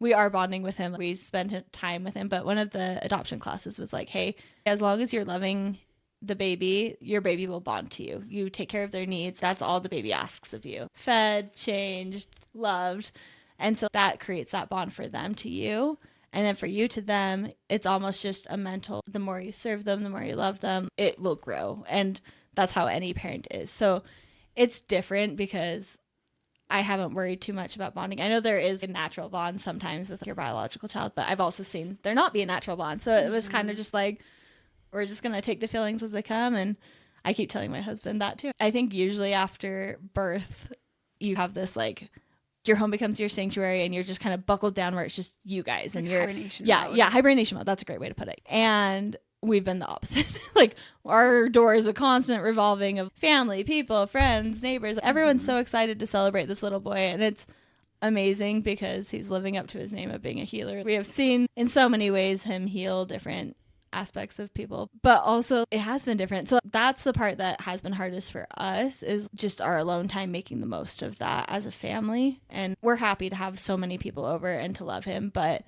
we are bonding with him. We spend time with him. But one of the adoption classes was like, hey, as long as you're loving the baby, your baby will bond to you. You take care of their needs. That's all the baby asks of you. Fed, changed, loved. And so that creates that bond for them to you. And then for you to them, it's almost just a mental, the more you serve them, the more you love them, it will grow. And that's how any parent is. So it's different because I haven't worried too much about bonding. I know there is a natural bond sometimes with your biological child, but I've also seen there not be a natural bond. So it was kind of just like, we're just going to take the feelings as they come. And I keep telling my husband that too. I think usually after birth, you have this like, your home becomes your sanctuary, and you're just kind of buckled down where it's just you guys, and like you're hibernation mode. Hibernation mode. That's a great way to put it. And we've been the opposite. Like our door is a constant revolving of family, people, friends, neighbors. Everyone's so excited to celebrate this little boy, and it's amazing because he's living up to his name of being a healer. We have seen in so many ways him heal different aspects of people, but also it has been different. So that's the part that has been hardest for us, is just our alone time, making the most of that as a family. And we're happy to have so many people over and to love him, but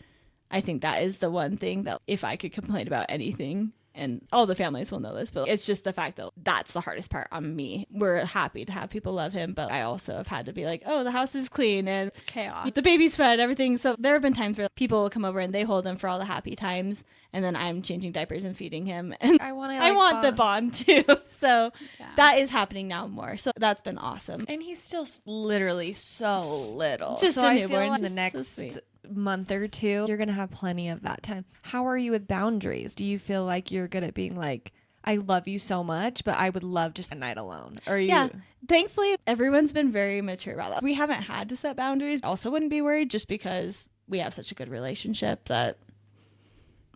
I think that is the one thing that if I could complain about anything, and all the families will know this, but it's just the fact that that's the hardest part on me. We're happy to have people love him, but I also have had to be like, oh, the house is clean and it's chaos. The baby's fed, everything. So there have been times where people will come over and they hold him for all the happy times, and then I'm changing diapers and feeding him. And I want the bond too. So that is happening now more. So that's been awesome. And he's still literally so little. Just so a newborn. I feel like the next month or two, you're gonna have plenty of that time. How are you with boundaries? Do you feel like you're good at being like, I love you so much, but I would love just a night alone? Or yeah, thankfully everyone's been very mature about that. We haven't had to set boundaries. Also wouldn't be worried, just because we have such a good relationship that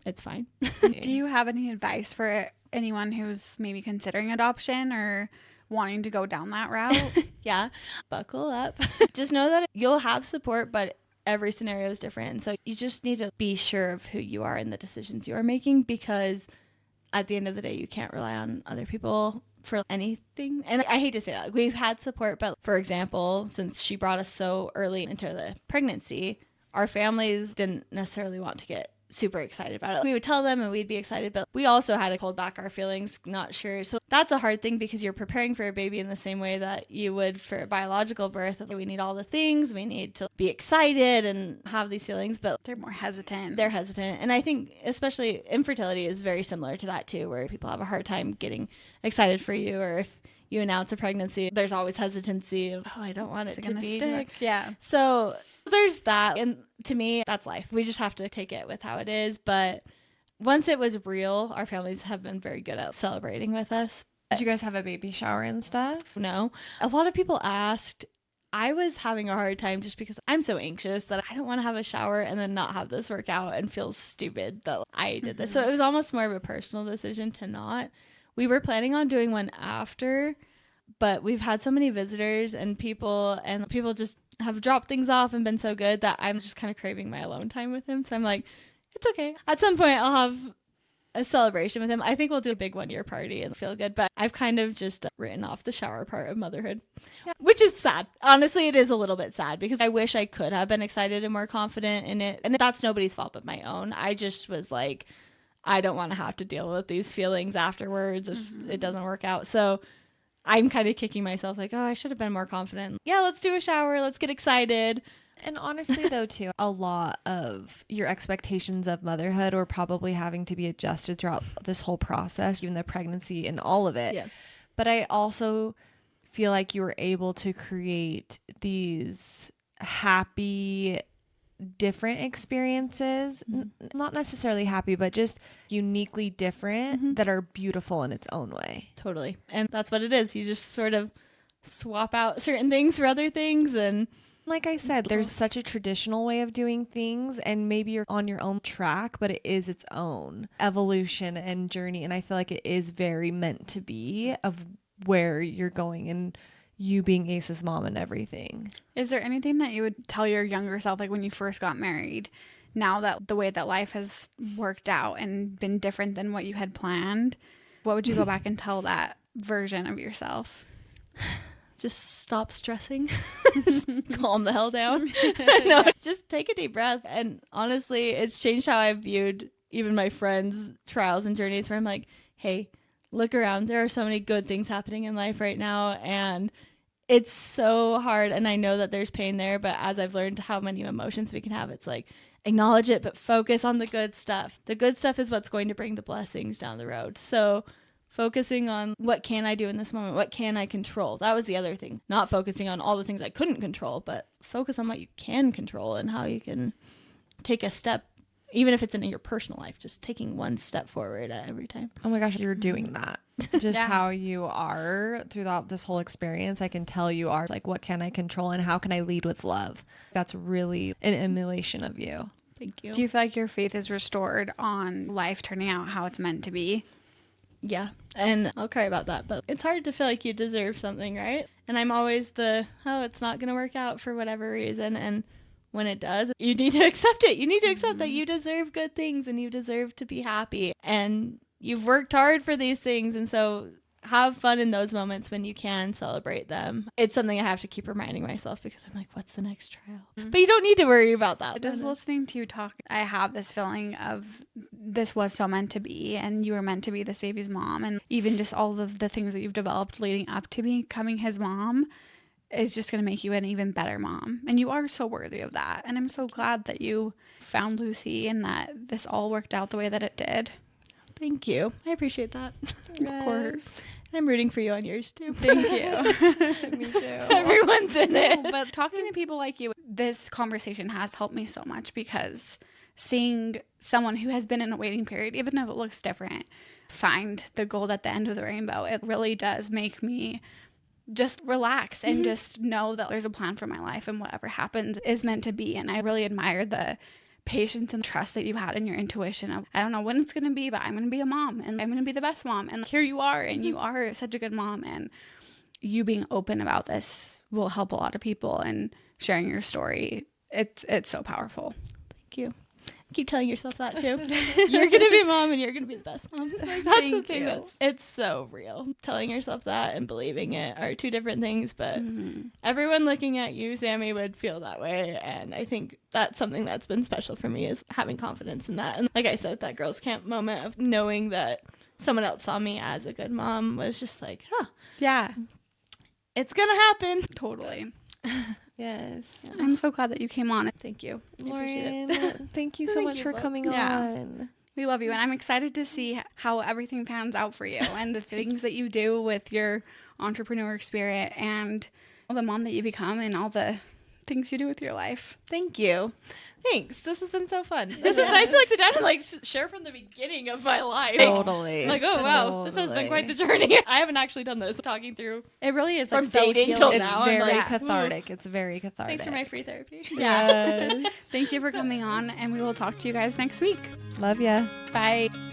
it's fine. Do you have any advice for anyone who's maybe considering adoption or wanting to go down that route? Yeah, buckle up. Just know that you'll have support, but every scenario is different. And so you just need to be sure of who you are and the decisions you are making, because at the end of the day, you can't rely on other people for anything. And I hate to say that. We've had support, but for example, since she brought us so early into the pregnancy, our families didn't necessarily want to get super excited about it. We would tell them and we'd be excited, but we also had to hold back our feelings, not sure. So that's a hard thing, because you're preparing for a baby in the same way that you would for a biological birth. We need all the things, we need to be excited and have these feelings, but they're more hesitant. They're hesitant. And I think especially infertility is very similar to that too, where people have a hard time getting excited for you, or if you announce a pregnancy, there's always hesitancy of, oh, I don't want it to be stick. Yeah. So there's that. And to me, that's life. We just have to take it with how it is. But once it was real, our families have been very good at celebrating with us. Did you guys have a baby shower and stuff? No. A lot of people asked. I was having a hard time just because I'm so anxious that I don't want to have a shower and then not have this work out and feel stupid that I did this. So it was almost more of a personal decision to not. We were planning on doing one after, but we've had so many visitors and people just have dropped things off and been so good that I'm just kind of craving my alone time with him. So I'm like, it's okay. At some point I'll have a celebration with him. I think we'll do a big 1-year party and feel good, but I've kind of just written off the shower part of motherhood, which is sad. Honestly, it is a little bit sad because I wish I could have been excited and more confident in it. And that's nobody's fault but my own. I just was like, I don't want to have to deal with these feelings afterwards if it doesn't work out. So I'm kind of kicking myself like, oh, I should have been more confident. Yeah, let's do a shower. Let's get excited. And honestly, though, too, a lot of your expectations of motherhood were probably having to be adjusted throughout this whole process, even the pregnancy and all of it. Yeah. But I also feel like you were able to create these happy, different experiences. Not necessarily happy, but just uniquely different that are beautiful in its own way. Totally. And that's what it is. You just sort of swap out certain things for other things. And like I said, there's such a traditional way of doing things, and maybe you're on your own track, but it is its own evolution and journey. And I feel like it is very meant to be of where you're going and you being Ace's mom and everything. Is there anything that you would tell your younger self, like when you first got married, now that the way that life has worked out and been different than what you had planned? What would you go back and tell that version of yourself? Just stop stressing. Just calm the hell down. No, just take a deep breath. And honestly, it's changed how I've viewed even my friends' trials and journeys, where I'm like, hey, look around. There are so many good things happening in life right now. And it's so hard. And I know that there's pain there. But as I've learned how many emotions we can have, it's like, acknowledge it, but focus on the good stuff. The good stuff is what's going to bring the blessings down the road. So focusing on what can I do in this moment? What can I control? That was the other thing. Not focusing on all the things I couldn't control, but focus on what you can control and how you can take a step, even if it's in your personal life, just taking one step forward at every time. Oh my gosh, you're doing that. Just how you are throughout this whole experience. I can tell you are like, what can I control and how can I lead with love? That's really an emulation of you. Thank you. Do you feel like your faith is restored on life turning out how it's meant to be? Yeah, and I'll cry about that, but it's hard to feel like you deserve something, right? And I'm always it's not going to work out for whatever reason. And when it does, you need to accept it. You need to accept that you deserve good things and you deserve to be happy. And you've worked hard for these things. And so have fun in those moments when you can celebrate them. It's something I have to keep reminding myself because I'm like, what's the next trial? But you don't need to worry about that. Just listening to you talk, I have this feeling of this was so meant to be, and you were meant to be this baby's mom. And even just all of the things that you've developed leading up to becoming his mom is just going to make you an even better mom. And you are so worthy of that. And I'm so glad that you found Lucy and that this all worked out the way that it did. Thank you. I appreciate that. Yes. Of course. I'm rooting for you on yours too. Thank you. Me too. Everyone's in it. But talking to people like you, this conversation has helped me so much because seeing someone who has been in a waiting period, even if it looks different, find the gold at the end of the rainbow, it really does make me just relax and just know that there's a plan for my life and whatever happens is meant to be. And I really admire the patience and trust that you had in your intuition of, I don't know when it's going to be, but I'm going to be a mom and I'm going to be the best mom. And here you are, and you are such a good mom, and you being open about this will help a lot of people, and sharing your story. It's so powerful. Thank you. Keep telling yourself that too. You're going to be a mom and you're going to be the best mom. Like, that's the thing. It's so real. Telling yourself that and believing it are two different things, but everyone looking at you, Sammy, would feel that way. And I think that's something that's been special for me, is having confidence in that. And like I said, that girls' camp moment of knowing that someone else saw me as a good mom was just like, yeah, it's going to happen. Totally. Yes. Yeah. I'm so glad that you came on. Thank you. Lauren, thank you so much for coming on. We love you, and I'm excited to see how everything pans out for you and the things that you do with your entrepreneur spirit and the mom that you become and all the things you do with your life. Thank you. Thanks. This has been so fun. This is nice to like sit down and like share from the beginning of my life. Totally. Like, oh wow, this has been quite the journey. I haven't actually done this, talking through. It really is From like so dating till healing. It's now, very I'm like, cathartic. It's very cathartic. Thanks for my free therapy. Yeah. Thank you for coming on, and we will talk to you guys next week. Love ya. Bye.